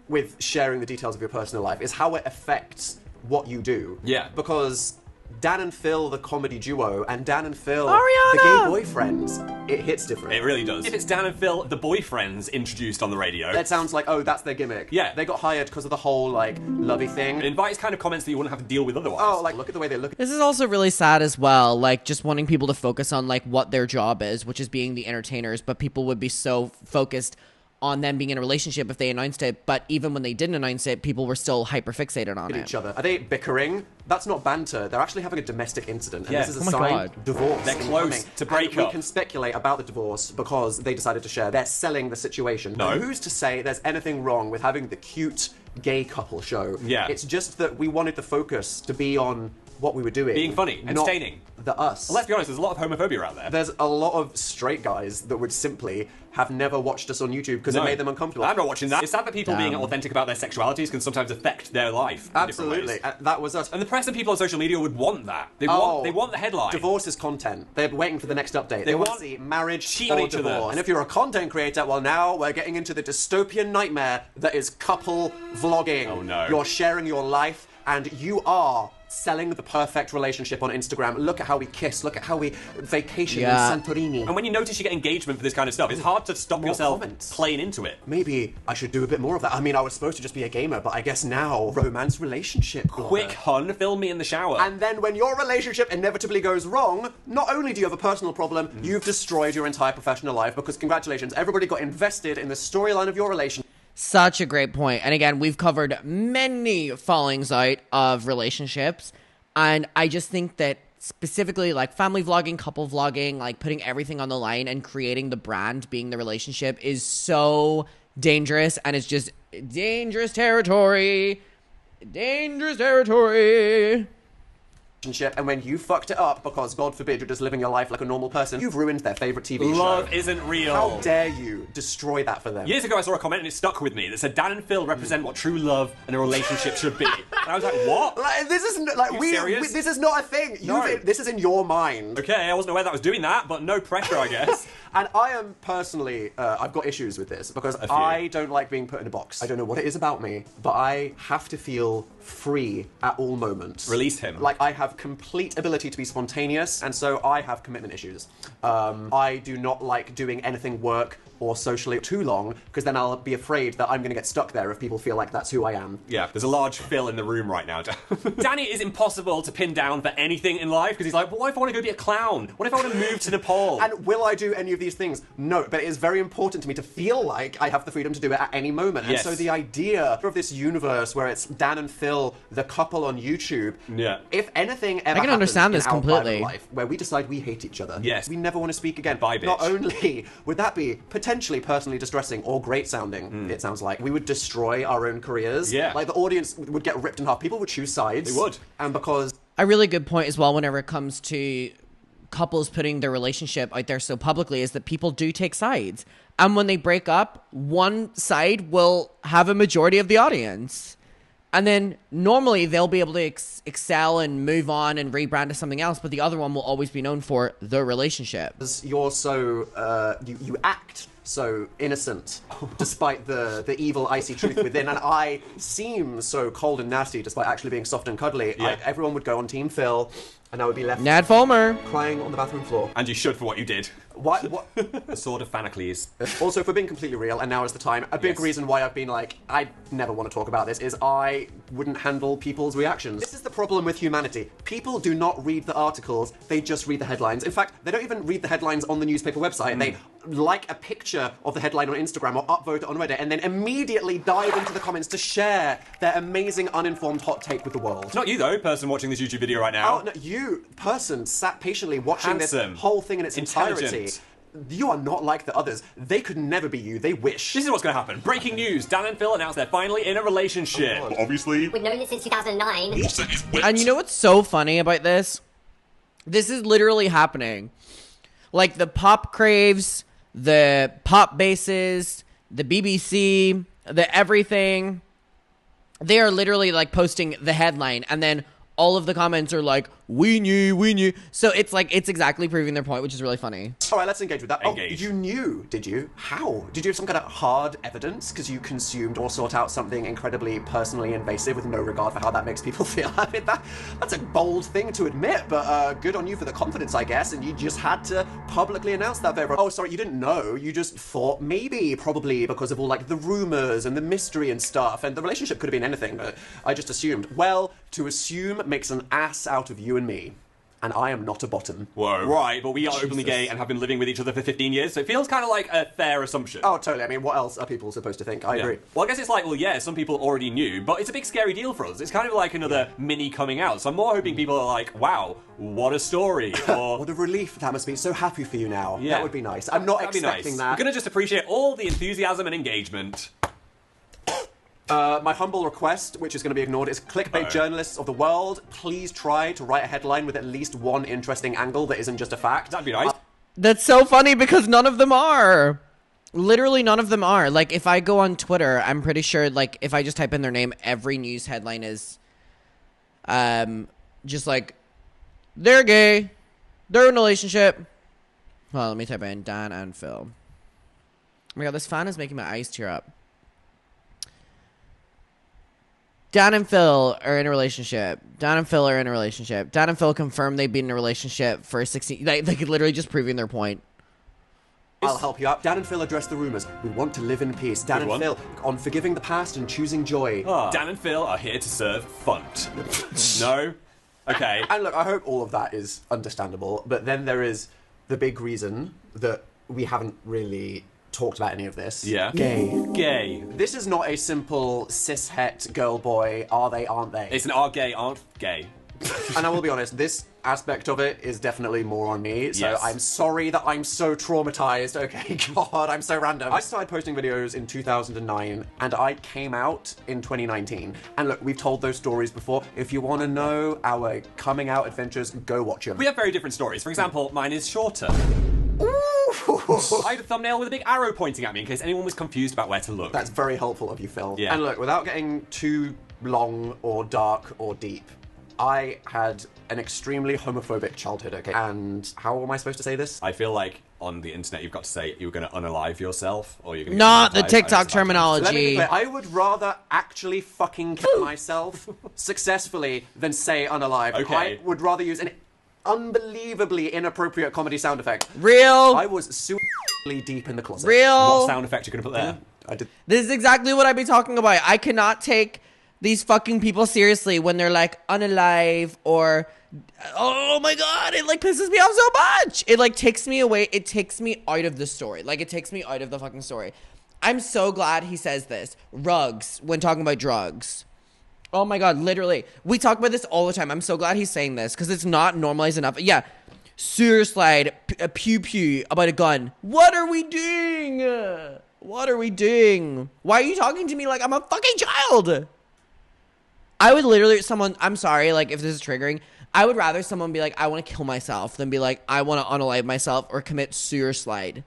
B: with sharing the details of your personal life is how it affects what you do.
C: Yeah.
B: Because Dan and Phil, the comedy duo, and Dan and Phil,
A: Ariana!
B: the gay boyfriends, it hits different.
C: It really does. If it's Dan and Phil, the boyfriends introduced on the radio,
B: It sounds like, oh, that's their gimmick.
C: Yeah.
B: They got hired because of the whole, like, lovey thing.
C: it invites kind of comments that you wouldn't have to deal with otherwise.
B: Oh, like, look at the way they look at
A: This is also really sad as well, like just wanting people to focus on like what their job is, which is being the entertainers, but people would be so focused on them being in a relationship if they announced it, but even when they didn't announce it, people were still hyper fixated on it.
B: each other. Are they bickering? That's not banter. They're actually having a domestic incident. And
C: Yeah.
B: this is a
A: Oh my
B: sign
A: God.
B: divorce.
C: They're
B: incoming.
C: close to break
B: And we
C: up.
B: can speculate about the divorce because they decided to share. They're selling the situation.
C: No.
B: And who's to say there's anything wrong with having the cute gay couple show?
C: Yeah.
B: It's just that we wanted the focus to be on what we were doing.
C: Being funny,
B: not
C: entertaining.
B: The us.
C: Let's be honest, there's a lot of homophobia out there.
B: There's a lot of straight guys that would simply have never watched us on YouTube because it made them uncomfortable.
C: I'm not watching that. It's sad that people being
A: Damn.
C: authentic about their sexualities can sometimes affect their life. in different
B: Absolutely.
C: ways.
B: That was us.
C: And the press and people on social media would want that. They
B: Oh,
C: want the headline.
B: Divorce is content. They're waiting for the next update. They want to
C: want
B: see marriage
C: cheat
B: or
C: on each other.
B: divorce. And if you're a content creator, well, now we're getting into the dystopian nightmare that is couple vlogging.
C: Oh, no.
B: You're sharing your life, and you are selling the perfect relationship on Instagram. Look at how we kiss. Look at how we vacation
A: Yeah.
B: in Santorini.
C: And when you notice you get engagement for this kind of stuff, it's hard to stop
B: More
C: yourself
B: comments.
C: playing into it.
B: Maybe I should do a bit more of that. I mean, I was supposed to just be a gamer, but I guess now romance relationship.
C: Quick, hun, film me in the shower.
B: And then when your relationship inevitably goes wrong, not only do you have a personal problem, you've destroyed your entire professional life because congratulations, everybody got invested in the storyline of your relationship.
A: Such a great point. And again, we've covered many fallings out of relationships. And I just think that specifically like family vlogging, couple vlogging, like putting everything on the line and creating the brand being the relationship is so dangerous. And it's just dangerous territory. Dangerous territory.
B: And when you fucked it up because, God forbid, you're just living your life like a normal person, you've ruined their favourite TV show.
C: Love isn't real.
B: How dare you destroy that for them?
C: Years ago, I saw a comment and it stuck with me that said Dan and Phil represent what true love and a relationship should be. And I was like, what?
B: Like, this isn't like
C: You serious?
B: this is not a thing.
C: No.
B: This is in your mind.
C: Okay, I wasn't aware that was doing that, but no pressure, I guess.
B: And I am personally, I've got issues with this because
C: few.
B: I don't like being put in a box. I don't know what it is about me, but I have to feel free at all moments.
C: Release him.
B: Like, I have complete ability to be spontaneous, and so I have commitment issues. I do not like doing anything work or socially too long, because then I'll be afraid that I'm going to get stuck there if people feel like that's who I am.
C: Yeah, there's a large Phil in the room right now. Danny is impossible to pin down for anything in life because he's like, well, what if I want to go be a clown? What if I want to move to Nepal?
B: And will I do any of these things? No, but it is very important to me to feel like I have the freedom to do it at any moment.
C: Yes.
B: And so the idea of this universe where it's Dan and Phil, the couple on YouTube,
C: Yeah.
B: if anything ever
A: I can understand
B: happens
A: this
B: in our
A: completely.
B: private life where we decide we hate each other,
C: Yes.
B: we never want to speak again.
C: Bye, bitch.
B: Not only would that be potentially personally distressing or great sounding, it sounds like, we would destroy our own careers.
C: Yeah.
B: Like, the audience would get ripped in half. People would choose sides.
C: They would.
B: And because
A: A really good point as well whenever it comes to couples putting their relationship out there so publicly is that people do take sides. And when they break up, one side will have a majority of the audience. And then normally they'll be able to excel and move on and rebrand to something else, but the other one will always be known for the relationship.
B: you're so you act so innocent despite the evil icy truth within, and I seem so cold and nasty despite actually being soft and cuddly.
C: Yeah.
B: Everyone would go on Team Phil and I would be left
A: Nad Fulmer.
B: crying on the bathroom floor.
C: And you should for what you did.
B: What?
C: The sword of Thanocles.
B: Also, for being completely real, and now is the time, a big
C: Yes.
B: reason why I've been like, I never want to talk about this, is I wouldn't handle people's reactions. This is the problem with humanity. People do not read the articles, they just read the headlines. In fact, they don't even read the headlines on the newspaper website. They like a picture of the headline on Instagram or upvote it on Reddit and then immediately dive into the comments to share their amazing uninformed hot take with the world.
C: It's not you, though, person watching this YouTube video right now.
B: Oh, no, you, person, sat patiently watching
C: Handsome.
B: this whole thing in its
C: Intelligent.
B: entirety. You are not like the others. They could never be you. They wish.
C: This is what's going to happen. Breaking news. Dan and Phil announced they're finally in a relationship.
G: Obviously,
H: We've known this since 2009.
G: Wilson is wet.
A: And you know what's so funny about this? This is literally happening. Like the pop craves, the pop bases, the BBC, the everything. They are literally like posting the headline and then all of the comments are like, we knew. So it's like, it's exactly proving their point, which is really funny.
B: All right, let's engage with that.
C: Engage.
B: Oh, you knew, did you? How? Did you have some kind of hard evidence because you consumed or sought out something incredibly personally invasive with no regard for how that makes people feel? I mean, that's a bold thing to admit, but good on you for the confidence, I guess, and you just had to publicly announce that. Oh, sorry, you didn't know. You just thought maybe, probably because of all, like, the rumors and the mystery and stuff, and the relationship could have been anything, but I just assumed. Well, to assume makes an ass out of you and me. And I am not a bottom.
C: Whoa. Right, but we are openly gay and have been living with each other for 15 years, so it feels kind of like a fair assumption.
B: Oh, totally. I mean, what else are people supposed to think? I
C: Yeah.
B: agree.
C: Well, I guess it's like, well, yeah, some people already knew, but it's a big scary deal for us. It's kind of like another mini coming out. So I'm more hoping people are like, wow, what a story. Or,
B: What a relief that must be. So happy for you now.
C: Yeah.
B: That would be nice. I'm not
C: that'd be
B: expecting
C: nice.
B: that.
C: We're going to just appreciate all the enthusiasm and engagement.
B: My humble request, which is going to be ignored, is clickbait journalists of the world, please try to write a headline with at least one interesting angle that isn't just a fact.
C: That'd be nice.
A: That's so funny because none of them are. Literally none of them are. Like, if I go on Twitter, I'm pretty sure, like, if I just type in their name, every news headline is just like, they're gay, they're in a relationship. Well, let me type in Dan and Phil. Oh my god, this fan is making my eyes tear up. Dan and Phil are in a relationship. Dan and Phil are in a relationship. Dan and Phil confirmed they've been in a relationship for 16... They could literally just proving their point.
B: I'll help you out. Dan and Phil address the rumors. We want to live in peace. Dan
C: Good
B: and
C: one.
B: Phil on forgiving the past and choosing joy.
C: Dan and Phil are here to serve Funt. No? Okay.
B: And look, I hope all of that is understandable, but then there is the big reason that we haven't really talked about any of this.
C: Yeah.
B: Gay.
C: Gay.
B: This is not a simple cis-het girl-boy, are they, aren't they?
C: It's an are gay, aren't gay.
B: And I will be honest, this aspect of it is definitely more on me, so
C: Yes.
B: I'm sorry that I'm so traumatized. Okay, God, I'm so random. I started posting videos in 2009, and I came out in 2019. And look, we've told those stories before. If you want to know our coming out adventures, go watch them.
C: We have very different stories. For example, mine is shorter. I had a thumbnail with a big arrow pointing at me in case anyone was confused about where to look.
B: That's very helpful of you, Phil.
C: Yeah.
B: And look, without getting too long or dark or deep, I had an extremely homophobic childhood, okay? And how am I supposed to say this?
C: I feel like on the internet you've got to say you were going to unalive yourself or you're going to
A: Not the
C: demonetized.
A: TikTok
C: I just like
A: terminology.
B: Let me be clear, I would rather actually fucking kill myself successfully than say unalive.
C: Okay.
B: I would rather use an unbelievably inappropriate comedy sound effect.
A: Real.
B: I was suicidally deep in the closet.
A: Real.
C: What sound effect you're going to put there?
B: I did.
A: This is exactly what I've been talking about. I cannot take these fucking people seriously when they're like unalive or oh my god, it like pisses me off so much. It like takes me away. It takes me out of the story. Like it takes me out of the fucking story. I'm so glad he says this. Rugs when talking about drugs. Oh my god, literally. We talk about this all the time. I'm so glad he's saying this because it's not normalized enough. Yeah. Sewer slide, pew pew about a gun. What are we doing? What are we doing? Why are you talking to me like I'm a fucking child? I would literally, I'm sorry, like, if this is triggering, I would rather someone be like, I want to kill myself than be like, I want to unalive myself or commit sewer slide.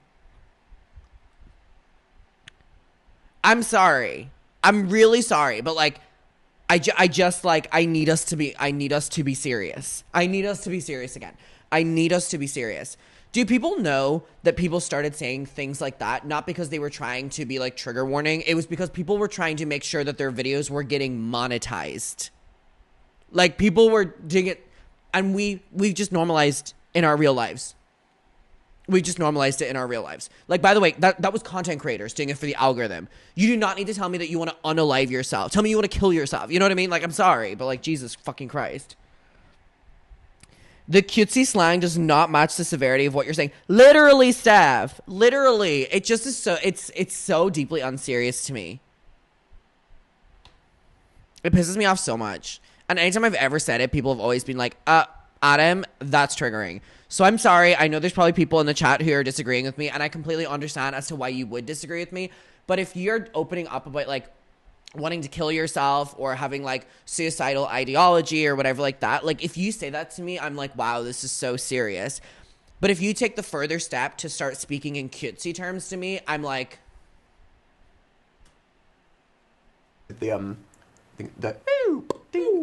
A: I'm sorry. I'm really sorry, but, like, I just, like, I need us to be serious. I need us to be serious again. I need us to be serious. Do people know that people started saying things like that, not because they were trying to be like trigger warning? It was because people were trying to make sure that their videos were getting monetized. Like people were doing it, and we just normalized in our real lives. We just normalized it in our real lives. Like, by the way, that was content creators doing it for the algorithm. You do not need to tell me that you want to unalive yourself. Tell me you want to kill yourself. You know what I mean? Like, I'm sorry, but like, Jesus fucking Christ. The cutesy slang does not match the severity of what you're saying. Literally, Steph. Literally. It just is so, it's so deeply unserious to me. It pisses me off so much. And anytime I've ever said it, people have always been like, Adam, that's triggering. So I'm sorry. I know there's probably people in the chat who are disagreeing with me, and I completely understand as to why you would disagree with me. But if you're opening up about, like, wanting to kill yourself or having like suicidal ideology or whatever like that, like if you say that to me, I'm like, wow, this is so serious. But if you take the further step to start speaking in cutesy terms to me, I'm like,
B: The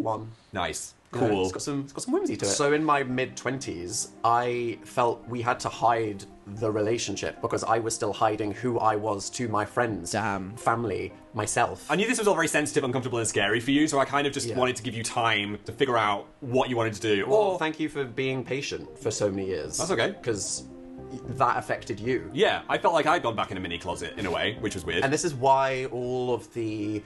B: one.
C: Nice.
B: Yeah,
C: Cool.
B: it's got some whimsy to it. So in my mid-20s, I felt we had to hide the relationship because I was still hiding who I was to my friends,
A: Damn.
B: family, myself.
C: I knew this was all very sensitive, uncomfortable, and scary for you, so I kind of just
B: Yeah.
C: wanted to give you time to figure out what you wanted to do.
B: Well, thank you for being patient for so many years.
C: That's okay.
B: Because that affected you.
C: Yeah, I felt like I'd gone back in a mini closet in a way, which was weird.
B: And this is why all of the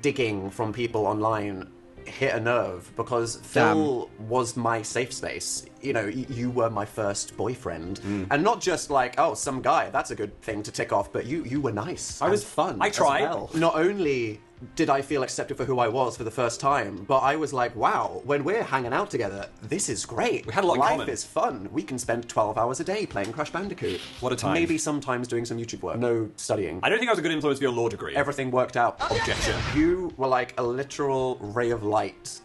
B: digging from people online hit a nerve, because Phil was my safe space. You know, you were my first boyfriend. And not just like, oh, some guy, that's a good thing to tick off, but you were nice.
C: I was
B: fun.
C: I
B: as
C: tried.
B: well. Not only did I feel accepted for who I was for the first time, but I was like, wow, when we're hanging out together, this is great.
C: We had a lot in
B: Life
C: common.
B: is fun. We can spend 12 hours a day playing Crash Bandicoot.
C: What a time.
B: Maybe sometimes doing some YouTube work. No studying.
C: I don't think I was a good influence for your law degree.
B: Everything worked out.
C: Objection.
B: You were like a literal ray of light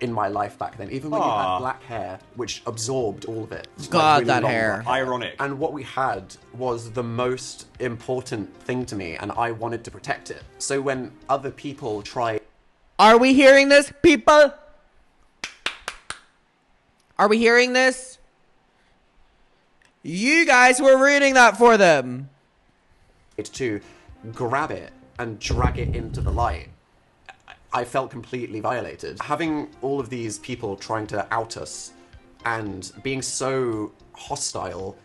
B: in my life back then, even when you
C: Aw.
B: had black hair, which absorbed all of it. Like,
A: God,
B: really
A: that
B: long
A: hair.
B: black
C: Ironic.
B: And what we had was the most important thing to me, and I wanted to protect it. So when other people tried...
A: are we hearing this, people? Are we hearing this? You guys were reading that for them.
B: to grab it and drag it into the light,
D: I felt completely violated. Having all of these people trying to out us and being so hostile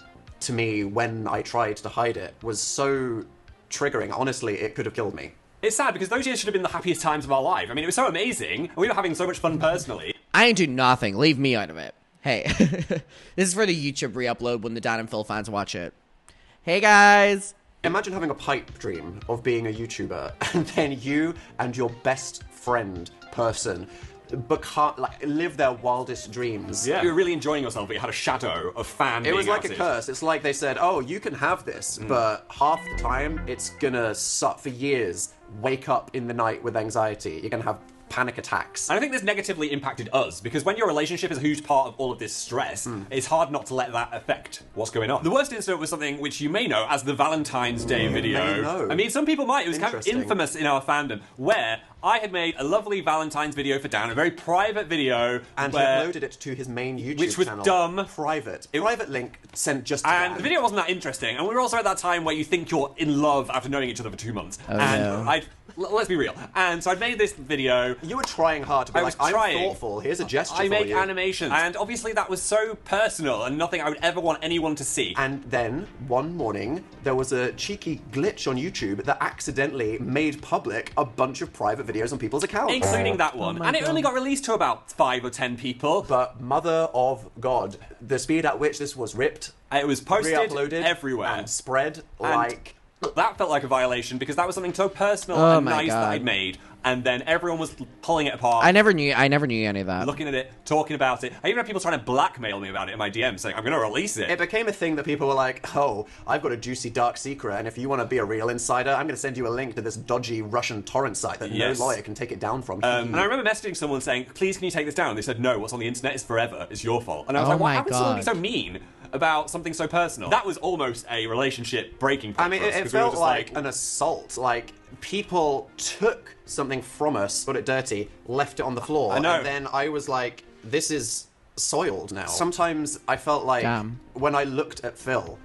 D: to me when I tried to hide it was so triggering. Honestly, it could have killed me.
C: It's sad because those years should have been the happiest times of our life. I mean, it was so amazing, and we were having so much fun personally.
A: I ain't do nothing. Leave me out of it. Hey, this is for the YouTube re-upload when the Dan and Phil fans watch it. Hey, guys.
D: Imagine having a pipe dream of being a YouTuber, and then you and your best friend person live their wildest dreams.
C: Yeah. You were really enjoying yourself, but you had a shadow of fan
D: It was
C: being
D: like a
C: outed.
D: curse. It's like they said, oh, you can have this, but half the time it's gonna suck for years. Wake up in the night with anxiety. You're gonna have panic attacks.
C: And I think this negatively impacted us, because when your relationship is a huge part of all of this stress, it's hard not to let that affect what's going on. The worst incident was something which you may know as the Valentine's Day video.
D: may know.
C: I mean, some people might. It was kind of
D: Interesting.
C: infamous in our fandom, where I had made a lovely Valentine's video for Dan, a very private video,
D: And he
C: where...
D: uploaded it to his main YouTube
C: Which was
D: channel.
C: dumb.
D: Private link sent just to
C: And
D: Dan.
C: the video wasn't that interesting, and we were also at that time where you think you're in love after knowing each other for 2 months. And
A: no.
C: let's be real. And so I'd made this video.
D: You were trying hard to be
C: I
D: like,
C: was
D: I'm
C: trying.
D: thoughtful, here's a gesture
C: I
D: for
C: make
D: you.
C: animations, and obviously that was so personal and nothing I would ever want anyone to see.
D: And then, one morning, there was a cheeky glitch on YouTube that accidentally made public a bunch of private videos on people's accounts.
C: Including that one.
A: my
C: And it
A: God.
C: only got released to about 5 or 10 people.
D: But mother of God, the speed at which this was ripped,
C: It was posted
D: re-uploaded,
C: everywhere.
D: and spread like...
C: That felt like a violation because that was something so personal
A: Oh
C: and
A: my
C: nice that
A: God.
C: I'd made. And then everyone was pulling it apart.
A: I never knew any of that.
C: Looking at it, talking about it. I even had people trying to blackmail me about it in my DMs, saying, I'm going to release it.
D: It became a thing that people were like, oh, I've got a juicy dark secret, and if you want to be a real insider, I'm going to send you a link to this dodgy Russian torrent site that
C: Yes.
D: no lawyer can take it down from.
C: And I remember messaging someone saying, please can you take this down? And they said, no, what's on the internet is forever. It's your fault. And I was
A: Oh
C: like, why
A: my
C: how can someone be
A: God.
C: so mean about something so personal? That was almost a relationship breaking point
D: I mean,
C: for us,
D: it
C: 'cause we were
D: felt
C: just
D: like an assault. Like, people took something from us, got it dirty, left it on the floor.
C: I know.
D: And then I was like, this is soiled now. Sometimes I felt like,
A: Damn.
D: when I looked at Phil,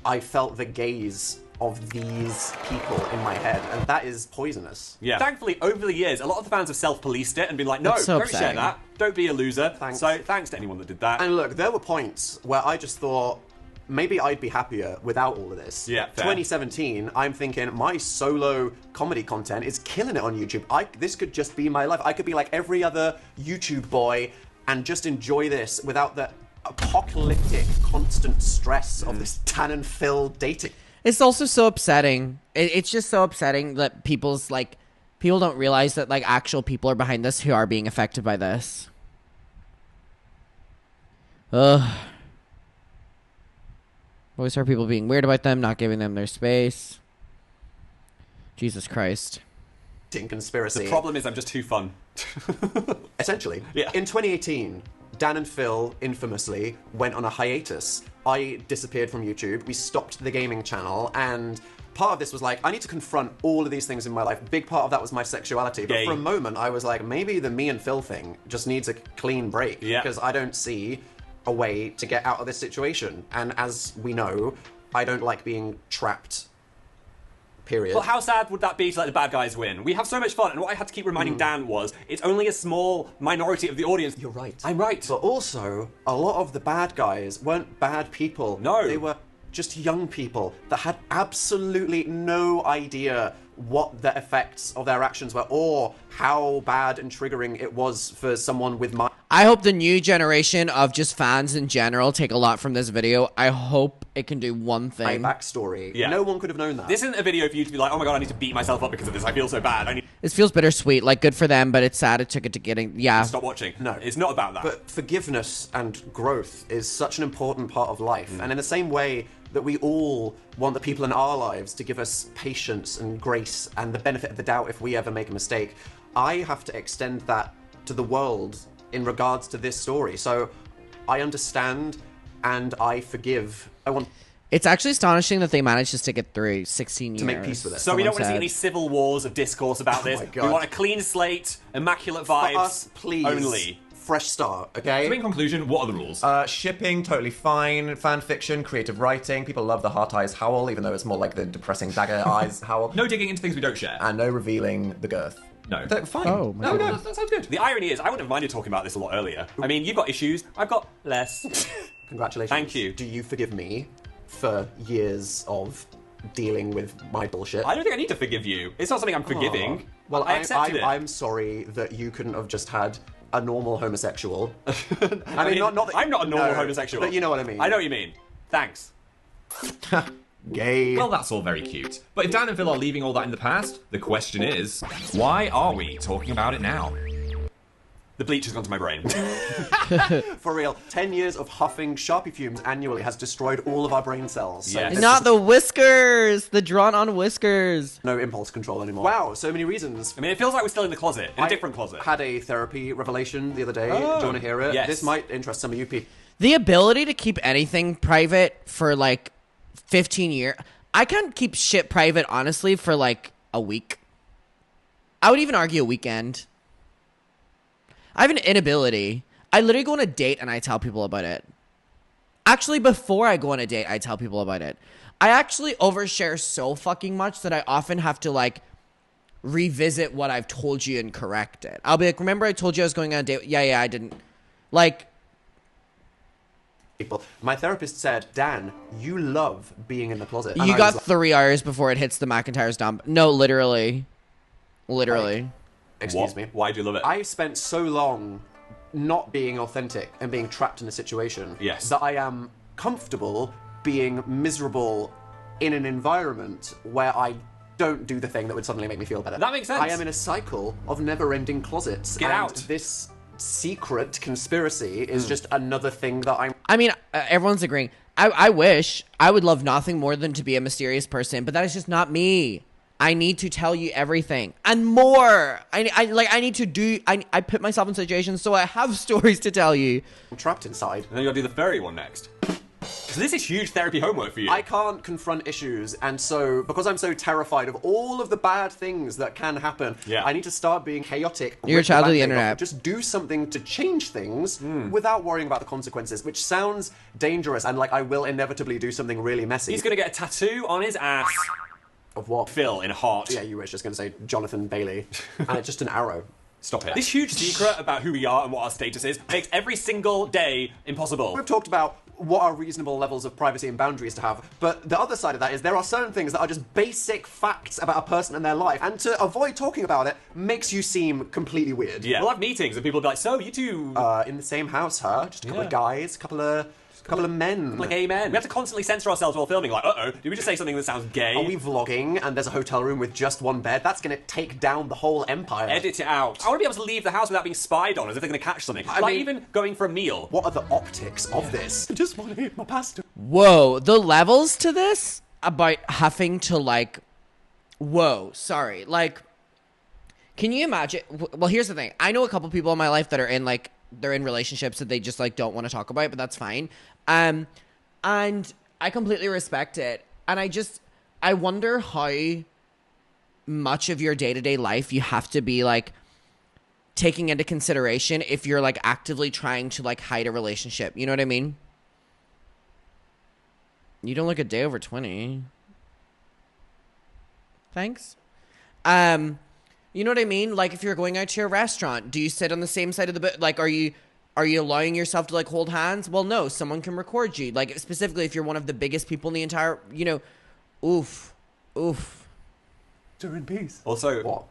D: I felt the gaze of these people in my head, and that is poisonous.
C: Yeah. Thankfully, over the years, a lot of the fans have self-policed it and been like, no,
A: That's so
C: don't share
A: upsetting.
C: that. Don't be a loser.
D: Thanks.
C: So thanks to anyone that did that.
D: And look, there were points where I just thought, maybe I'd be happier without all of this.
C: Yeah, fair.
D: 2017, I'm thinking my solo comedy content is killing it on YouTube. This could just be my life. I could be like every other YouTube boy and just enjoy this without the apocalyptic, constant stress of this Dan and Phil dating.
A: It's also so upsetting. It's just so upsetting that people don't realize that like actual people are behind this who are being affected by this. Ugh. Always heard people being weird about them, not giving them their space. Jesus Christ.
D: Conspiracy.
C: The problem is I'm just too fun.
D: Essentially.
C: Yeah.
D: In 2018, Dan and Phil infamously went on a hiatus. I disappeared from YouTube. We stopped the gaming channel, and part of this was like, I need to confront all of these things in my life. Big part of that was my sexuality. But
C: Gay.
D: for a moment, I was like, maybe the me and Phil thing just needs a clean break.
C: Yeah.
D: Because I don't see a way to get out of this situation. And as we know, I don't like being trapped. Period.
C: Well, how sad would that be to let the bad guys win? We have so much fun, and what I had to keep reminding Dan was, it's only a small minority of the audience.
D: You're right.
C: I'm right.
D: But also, a lot of the bad guys weren't bad people.
C: No.
D: They were just young people that had absolutely no idea what the effects of their actions were or how bad and triggering it was for someone with my...
A: I hope the new generation of just fans in general take a lot from this video. I hope it can do one
D: my
A: thing.
D: backstory.
C: Yeah.
D: No one could have known that.
C: This isn't a video for you to be like, oh my god, I need to beat myself up because of this. I feel so bad. I need
A: This feels bittersweet. Like, good for them, but it's sad it took it to getting... Yeah.
C: to stop watching.
D: No.
C: It's not about that.
D: But forgiveness and growth is such an important part of life. And in the same way that we all want the people in our lives to give us patience and grace and the benefit of the doubt if we ever make a mistake, I have to extend that to the world in regards to this story. So I understand and I forgive. I want
A: It's actually astonishing that they managed to stick it through 16 years.
D: to make peace with it.
C: So we don't want to see
A: said.
C: any civil wars of discourse about this.
D: my
C: We
D: God.
C: want a clean slate, immaculate
D: For
C: vibes.
D: us, please.
C: Only.
D: Fresh start, okay?
E: So in conclusion, what are the rules?
B: Shipping, totally fine. Fan fiction, creative writing. People love the heart eyes howl, even though it's more like the depressing dagger eyes howl.
E: No digging into things we don't share.
B: And no revealing the girth.
E: No.
B: Fine.
A: Oh, my
C: No,
A: God.
C: that sounds good. The irony is, I wouldn't have minded talking about this a lot earlier. I mean, you've got issues, I've got less.
B: Congratulations.
C: Thank you.
B: Do you forgive me for years of dealing with my bullshit?
C: I don't think I need to forgive you. It's not something I'm forgiving.
B: Well,
C: I accepted it.
B: I'm sorry that you couldn't have just had a normal homosexual. I mean, not that,
C: I'm not a normal
B: no,
C: homosexual.
B: but you know what I mean.
C: I know what you mean. Thanks.
B: Gay.
E: Well, that's all very cute. But if Dan and Phil are leaving all that in the past, the question is, why are we talking about it now?
C: The bleach has gone to my brain.
B: For real, 10 years of huffing Sharpie fumes annually has destroyed all of our brain cells. So
C: Yes.
B: there's
A: Not
B: just
A: the whiskers, the drawn-on whiskers.
B: no impulse control anymore. Wow, so many reasons.
C: I mean, it feels like we're still in the closet, in a
B: I
C: different closet.
B: had a therapy revelation the other day. Do you want to hear it?
C: yes.
B: This might interest some of you people.
A: The ability to keep anything private for like 15 years. I can't keep shit private, honestly, for like a week. I would even argue a weekend. I have an inability. I literally go on a date and I tell people about it. Actually, before I go on a date, I tell people about it. I actually overshare so fucking much that I often have to like revisit what I've told you and correct it. I'll be like, remember I told you I was going on a date? Yeah, I didn't. Like,
B: People. My therapist said, Dan, you love being in the closet. And
A: you
B: I
A: got
B: was
A: 3 hours before it hits the McIntyre's dump. No, literally. Literally.
B: like, excuse
C: What?
B: me.
C: Why do you love it?
B: I spent so long not being authentic and being trapped in a situation
C: Yes.
B: that I am comfortable being miserable in an environment where I don't do the thing that would suddenly make me feel better.
C: That makes sense.
B: I am in a cycle of never-ending closets.
C: Get
B: and
C: out.
B: This secret conspiracy is just another thing that I'm...
A: I mean, everyone's agreeing. I wish, I would love nothing more than to be a mysterious person, but that is just not me. I need to tell you everything and more. I need to do. I put myself in situations so I have stories to tell you.
B: trapped inside.
C: And then you gotta do the furry one next. So this is huge therapy homework for you.
B: I can't confront issues, and so because I'm so terrified of all of the bad things that can happen,
C: Yeah.
B: I need to start being chaotic.
A: You're a
B: rip
A: child of the
B: Band-Aid off,
A: internet.
B: Just do something to change things without worrying about the consequences, which sounds dangerous, and like I will inevitably do something really messy.
C: He's gonna get a tattoo on his ass.
B: Of what?
C: Phil in a heart.
B: Yeah, you were just going to say Jonathan Bailey, and it's just an arrow.
C: Stop it. This huge secret about who we are and what our status is makes every single day impossible.
B: We've talked about what are reasonable levels of privacy and boundaries to have, but the other side of that is there are certain things that are just basic facts about a person and their life, and to avoid talking about it makes you seem completely weird.
C: Yeah. We'll have meetings and people will be like, so you two...
B: In the same house, huh? Just a couple of
C: Yeah.
B: guys, couple of men.
C: like amen. We have to constantly censor ourselves while filming. Like, uh-oh, did we just say something that sounds gay?
B: Are we vlogging and there's a hotel room with just one bed? That's going to take down the whole empire.
C: Edit it out. I want to be able to leave the house without being spied on as if they're going to catch something.
B: I
C: like
B: mean-
C: even going for a meal.
B: What are the optics of this? I just want to eat my pasta.
A: Whoa, the levels to this about having to like. Whoa, sorry. Like, can you imagine? Well, here's the thing. I know a couple people in my life that are in like they're in relationships that they just like don't want to talk about, but that's fine. And I completely respect it. And I wonder how much of your day-to-day life you have to be like taking into consideration if you're like actively trying to like hide a relationship. You know what I mean? You don't look a day over 20. Thanks. You know what I mean? Like if you're going out to a restaurant, do you sit on the same side of the like are you allowing yourself to like hold hands? Well, no, someone can record you. Like specifically if you're one of the biggest people in the entire, oof.
B: You're in peace.
C: Also,
B: What?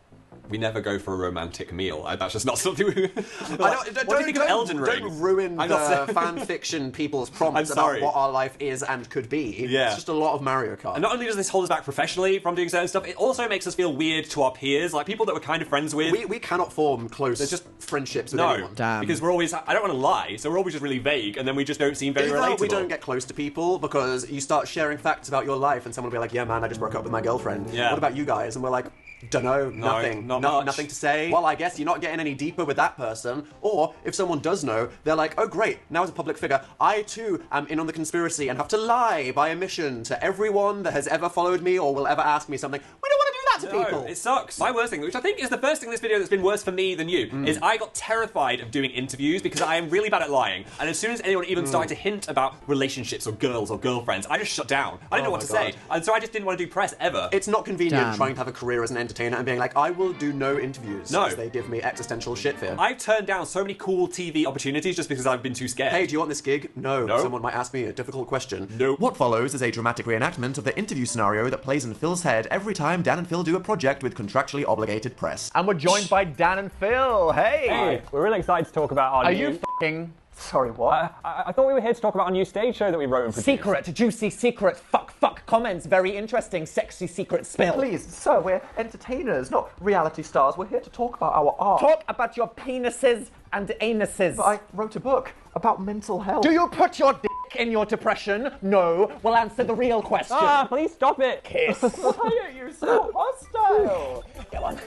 C: we never go for a romantic meal. That's just not something we...
B: Don't
C: what do you think of Elden Ring?
B: Don't ruin
C: I'm not
B: the
C: saying-
B: fan fiction people's prompts
C: I'm
B: about
C: sorry.
B: what our life is and could be.
C: Yeah.
B: It's just a lot of Mario Kart.
C: And not only does this hold us back professionally from doing certain stuff, it also makes us feel weird to our peers, like people that we're kind of friends with.
B: We cannot form close
C: just-
B: friendships with
C: no,
B: anyone.
A: Damn.
C: because we're always... I don't want to lie, so we're always just really vague, and then we just don't seem very
B: Either
C: relatable.
B: we don't get close to people because you start sharing facts about your life and someone will be like, yeah man, I just broke up with my girlfriend.
C: Yeah.
B: What about you guys? And we're like, dunno, nothing.
C: not much.
B: Nothing to say. Well, I guess you're not getting any deeper with that person. Or if someone does know, they're like, oh great, now as a public figure, I too am in on the conspiracy and have to lie by omission to everyone that has ever followed me or will ever ask me something. We don't want to do that that to people.
C: It sucks. My worst thing, which I think is the first thing in this video that's been worse for me than you, is I got terrified of doing interviews because I am really bad at lying. And as soon as anyone even started to hint about relationships or girls or girlfriends, I just shut down. I didn't know what to say. And so I just didn't want to do press ever.
B: It's not convenient
A: Damn.
B: trying to have a career as an entertainer and being like, I will do no interviews.
C: No.
B: Because they give me existential shit fear.
C: I've turned down so many cool TV opportunities just because I've been too scared.
B: Hey, do you want this gig? No.
C: No.
B: Someone might ask me a difficult question.
C: Nope.
D: What follows is a dramatic reenactment of the interview scenario that plays in Phil's head every time Dan and Phil do a project with contractually obligated press.
G: And we're joined by Dan and Phil. Hey!
F: Hey, we're really excited to talk about our
G: Are
F: new...
G: you f***ing... Sorry, what?
F: I thought we were here to talk about our new stage show that we wrote and produced.
G: Secret, juicy secret, fuck, comments, very interesting, sexy secret spill.
B: Please, sir, we're entertainers, not reality stars. We're here to talk about our art.
G: Talk about your penises and anuses.
B: But I wrote a book about mental health.
G: Do you put your dick in your depression? No. We'll answer the real question.
F: Please stop it!
G: Kiss.
B: Why are you so hostile?
G: Go on.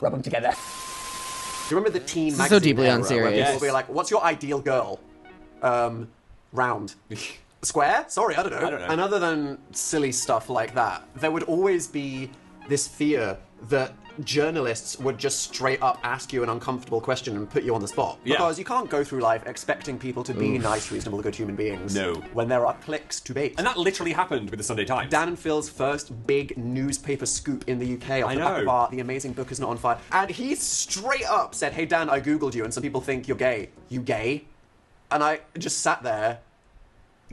G: Rub them together.
B: Do you remember the teen
A: is
B: magazine
A: so deeply
B: era
A: unserious.
B: where people
C: Yes.
B: will be like, what's your ideal girl? Round. Square? Sorry, I don't know. And other than silly stuff like that, there would always be this fear that journalists would just straight up ask you an uncomfortable question and put you on the spot.
C: Yeah.
B: Because you can't go through life expecting people to be nice, reasonable, good human beings.
C: No.
B: When there are clicks to bait.
C: And that literally happened with the Sunday Times.
B: Dan and Phil's first big newspaper scoop in the UK off the back of our The Amazing Book Is Not on Fire. And he straight up said, hey Dan, I googled you and some people think you're gay. You gay? And I just sat there,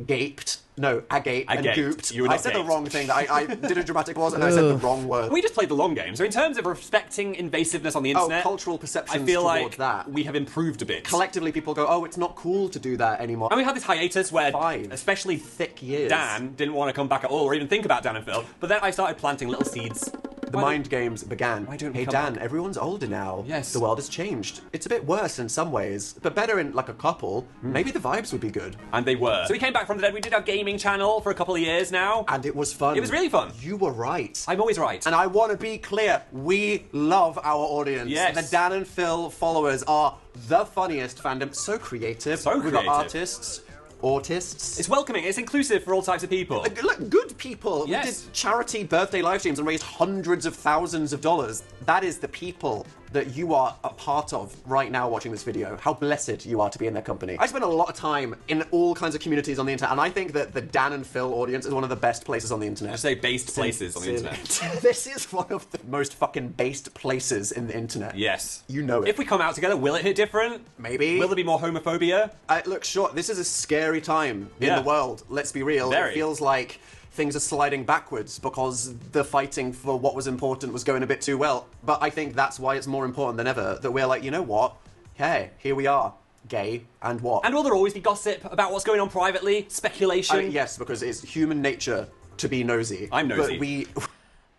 B: gaped. No, agape and
C: Agaped.
B: gooped.
C: You were
B: I
C: not
B: said the
C: gaped.
B: wrong thing. I did a dramatic pause and I said the wrong word.
C: We just played the long game. So in terms of respecting invasiveness on the internet,
B: cultural perceptions
C: I feel
B: towards
C: like
B: that.
C: we have improved a bit.
B: Collectively, people go, oh, it's not cool to do that anymore.
C: And we had this hiatus where,
B: 5
C: especially
B: thick years.
C: Dan didn't want to come back at all or even think about Dan and Phil. But then I started planting little seeds.
B: The mind games began.
C: Why don't we
B: hey
C: come
B: Dan,
C: back?
B: everyone's older now.
C: Yes.
B: The world has changed. It's a bit worse in some ways, but better in like a couple. Maybe the vibes would be good.
C: And they were. So we came back from the dead. We did our gaming channel for a couple of years now.
B: And it was fun.
C: It was really fun.
B: You were right.
C: I'm always right.
B: And I want to be clear, we love our audience.
C: Yes.
B: The Dan and Phil followers are the funniest fandom. So creative.
C: So
B: We've got
C: creative.
B: artists, autists.
C: It's welcoming. It's inclusive for all types of people.
B: Look, good people.
C: Yes.
B: We did charity birthday live streams and raised hundreds of thousands of dollars. That is the people that you are a part of right now watching this video. How blessed you are to be in their company. I spend a lot of time in all kinds of communities on the internet, and I think that the Dan and Phil audience is one of the best places on the internet.
C: I say based places on the internet.
B: This is one of the most fucking based places in the internet.
C: Yes.
B: You know it.
C: If we come out together, will it hit different?
B: Maybe.
C: Will there be more homophobia?
B: Look, sure, this is a scary time in
C: Yeah.
B: the world. Let's be real.
C: Very.
B: It feels like things are sliding backwards because the fighting for what was important was going a bit too well. But I think that's why it's more important than ever that we're like, you know what? Hey, here we are. Gay, and what?
C: And will there always be gossip about what's going on privately? Speculation?
B: Yes, because it's human nature to be nosy.
C: I'm nosy.
B: But we...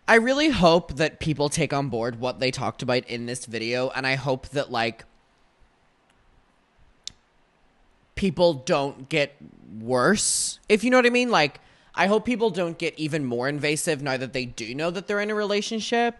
A: I really hope that people take on board what they talked about in this video, and I hope that, like, people don't get worse, if you know what I mean. Like, I hope people don't get even more invasive now that they do know that they're in a relationship,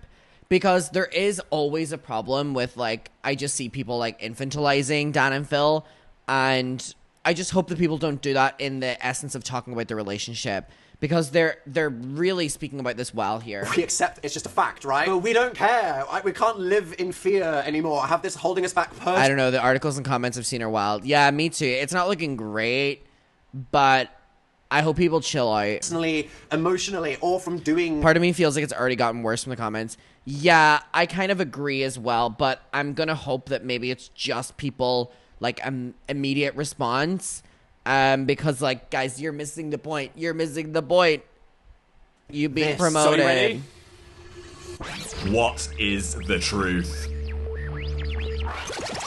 A: because there is always a problem with, like, I just see people, like, infantilizing Dan and Phil, and I just hope that people don't do that in the essence of talking about the relationship, because they're really speaking about this well here.
B: We accept it's just a fact, right? But we don't care. We can't live in fear anymore. Have this holding us back.
A: I don't know. The articles and comments I've seen are wild. Yeah, me too. It's not looking great, but I hope people chill out.
B: Personally, emotionally, or from doing...
A: Part of me feels like it's already gotten worse from the comments. Yeah, I kind of agree as well, but I'm going to hope that maybe it's just people, like, immediate response. Because, like, guys, you're missing the point. You're missing the point. You being promoted.
C: So you ready?
E: What is the truth?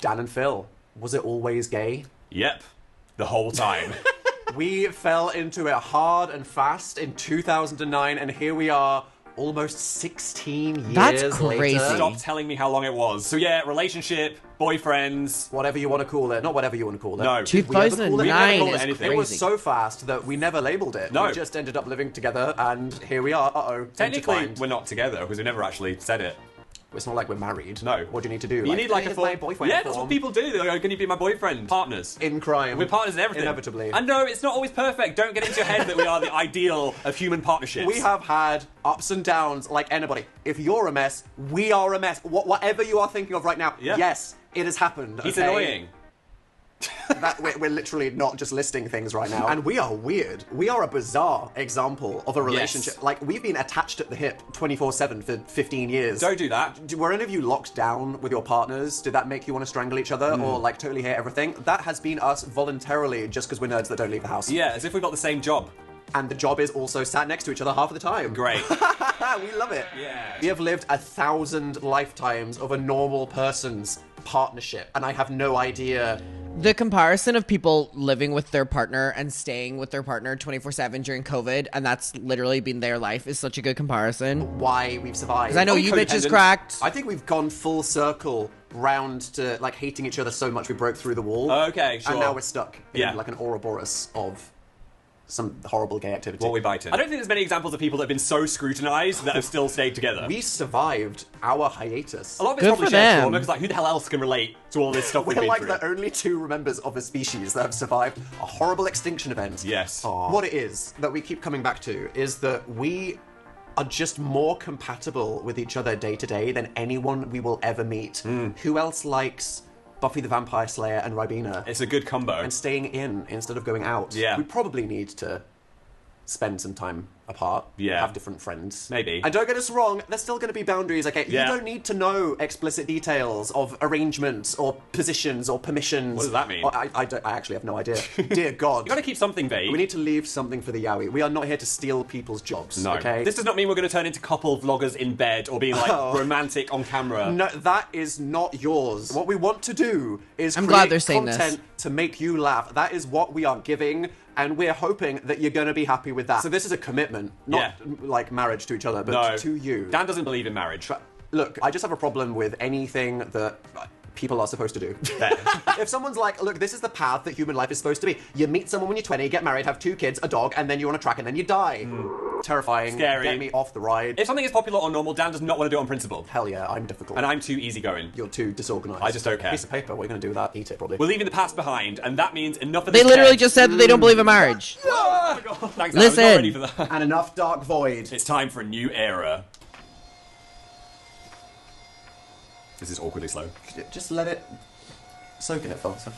B: Dan and Phil, was it always gay?
C: Yep. The whole time.
B: We fell into it hard and fast in 2009, and here we are almost 16 years
A: That's crazy.
B: later.
C: Stop telling me how long it was. So yeah, relationship, boyfriends.
B: Whatever you want to call it. Not whatever you want to call it.
C: No.
B: Did we ever call it?
A: 2009
C: call it
A: is
C: anything.
A: crazy.
B: It was so fast that we never labeled it.
C: No.
B: We just ended up living together, and here we are. Uh-oh.
C: Technically,
B: intertwined.
C: we're not together because we never actually said it.
B: It's not like we're married.
C: No.
B: What do you need to do?
C: You need like a
B: here's
C: form.
B: my boyfriend
C: Yeah, that's what
B: form.
C: people do. They're like, can you be my boyfriend? Partners.
B: In crime.
C: We're partners in everything.
B: Inevitably.
C: And no, it's not always perfect. Don't get into your head that we are the ideal of human partnerships.
B: We have had ups and downs like anybody. If you're a mess, we are a mess. Whatever you are thinking of right now,
C: Yeah.
B: yes, it has happened.
C: He's
B: okay?
C: annoying.
B: That we're literally not just listing things right now. And we are weird. We are a bizarre example of a relationship.
C: Yes.
B: Like, we've been attached at the hip 24/7 for 15 years.
C: Don't do that.
B: Were any of you locked down with your partners? Did that make you want to strangle each other or like totally hate everything? That has been us voluntarily just because we're nerds that don't leave the house.
C: Yeah, as if we've got the same job.
B: And the job is also sat next to each other half of the time.
C: Great.
B: We love it.
C: Yeah.
B: We have lived 1,000 lifetimes of a normal person's partnership, and I have no idea.
A: The comparison of people living with their partner and staying with their partner 24/7 during COVID, and that's literally been their life, is such a good comparison.
B: Why we've survived.
A: Because I know
C: Are we
A: you bitches
C: codependent?
A: cracked.
B: I think we've gone full circle round to like hating each other so much we broke through the wall.
C: Okay, sure.
B: And now we're stuck in
C: Yeah.
B: like an Ouroboros of some horrible gay activity.
C: What we bite in. I don't think there's many examples of people that have been so scrutinized that have still stayed together.
B: We survived our hiatus.
C: A lot of it's
A: Good
C: probably
A: for
C: shared
A: them.
C: trauma, because like, who the hell else can relate to all this stuff we've
B: We're
C: been
B: like
C: through?
B: the only two members of a species that have survived a horrible extinction event.
C: Yes.
B: What it is that we keep coming back to is that we are just more compatible with each other day to day than anyone we will ever meet. Who else likes Buffy the Vampire Slayer and Ribena
C: It's a good combo.
B: and staying in instead of going out?
C: Yeah.
B: We probably need to spend some time apart.
C: Yeah.
B: Have different friends.
C: Maybe.
B: And don't get us wrong, there's still going to be boundaries, okay?
C: Yeah.
B: You don't need to know explicit details of arrangements or positions or permissions.
C: What does that mean?
B: Or I actually have no idea. Dear God.
C: You gotta keep something vague.
B: We need to leave something for the yaoi. We are not here to steal people's jobs,
C: No.
B: okay?
C: This does not mean we're going to turn into couple vloggers in bed or being like romantic on camera.
B: No, that is not yours. What we want to do is
A: I'm
B: create
A: glad they're saying this.
B: content to make you laugh. That is what we are giving, and we're hoping that you're going to be happy with that. So this is a commitment, not like marriage to each other, but
C: No.
B: to you.
C: Dan doesn't believe in marriage.
B: Look, I just have a problem with anything that people are supposed to do. If someone's like, look, this is the path that human life is supposed to be. You meet someone when you're 20, get married, have 2 kids, a dog, and then you're on a track and then you die. Terrifying.
C: Scary.
B: Get me off the ride.
C: If something is popular or normal, Dan does not want to do it on principle.
B: Hell yeah, I'm difficult.
C: And I'm too easigoing.
B: You're too disorganized.
C: I just don't care.
B: Piece of paper, what are you going to do with that? Eat it, probably.
C: We're leaving the past behind, and that means enough of
A: They
C: this
A: literally
C: tech.
A: just said that they don't believe in marriage.
C: Oh my God. Thanks, Dan. I was
A: Listen.
C: not ready for that.
B: And enough dark void.
C: It's time for a new era. This is awkwardly slow.
B: Just let it soak in it, Foster.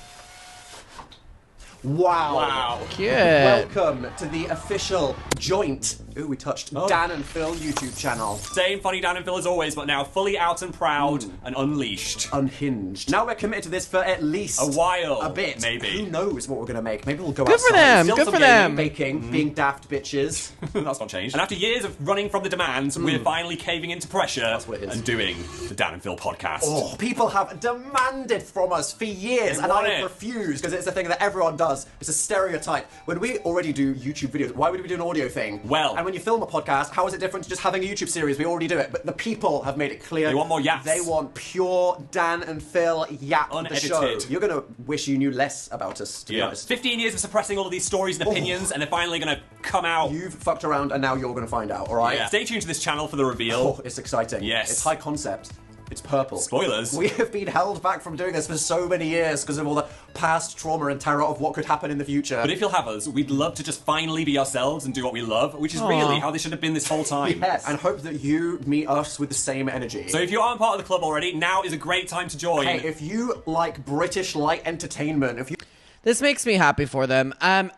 B: Wow.
A: Good.
B: Welcome to the official joint, we touched,
C: Oh.
B: Dan and Phil YouTube channel.
C: Same funny Dan and Phil as always, but now fully out and proud and unleashed.
B: Unhinged. Now we're committed to this for at least
C: A while,
B: a bit.
C: maybe.
B: Who knows what we're gonna make? Maybe we'll go
A: Good for
B: outside.
A: them.
C: Still
A: Good
C: some
A: for
C: gaming,
A: them.
B: Baking, being daft bitches.
C: That's not changed. And after years of running from the demands, we're finally caving into pressure
B: what it is.
C: and doing the Dan and Phil podcast.
B: Oh, people have demanded from us for years,
C: They
B: and
C: want
B: I
C: it.
B: refuse because it's a thing that everyone does. It's a stereotype. When we already do YouTube videos, why would we do an audio thing?
C: Well.
B: And when you film a podcast, how is it different to just having a YouTube series? We already do it, but the people have made it clear.
C: They want more yaps.
B: They want pure Dan and Phil yap the show.
C: Unedited.
B: You're gonna wish you knew less about us, to be honest.
C: 15 years of suppressing all of these stories and opinions, and they're finally going to come out.
B: You've fucked around, and now you're gonna find out. All right?
C: Yeah. Stay tuned to this channel for the reveal.
B: Oh, it's exciting.
C: Yes.
B: It's high concept. It's purple.
C: Spoilers.
B: We have been held back from doing this for so many years because of all the past trauma and terror of what could happen in the future.
C: But if you'll have us, we'd love to just finally be ourselves and do what we love, which is really how this should have been this whole time.
B: Yes, and hope that you meet us with the same energy.
C: So if you aren't part of the club already, now is a great time to join.
B: hey, if you like British light entertainment, if you
A: This makes me happy for them.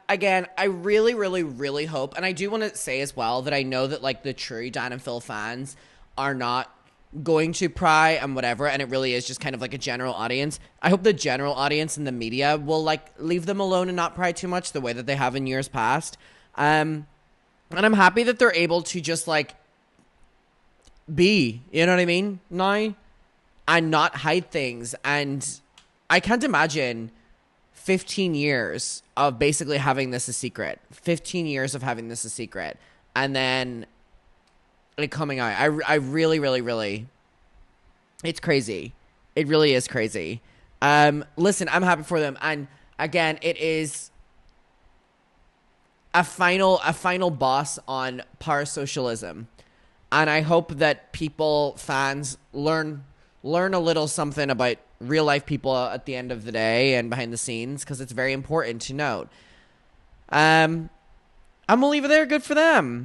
A: Again, I really, really, really hope, and I do want to say as well that I know that like the true Dan and Phil fans are not going to pry and whatever, and it really is just kind of like a general audience. I hope the general audience and the media will like leave them alone and not pry too much the way that they have in years past. And I'm happy that they're able to just like be, you know what I mean, now, and not hide things. And I can't imagine 15 years of basically having this a secret. 15 years of having this a secret. And then it coming out. I really, really, really, it's crazy. It really is crazy. Listen, I'm happy for them. And again, it is a final boss on parasocialism. And I hope that fans learn a little something about real life people at the end of the day and behind the scenes, because it's very important to note. I'm gonna leave it there. Good for them.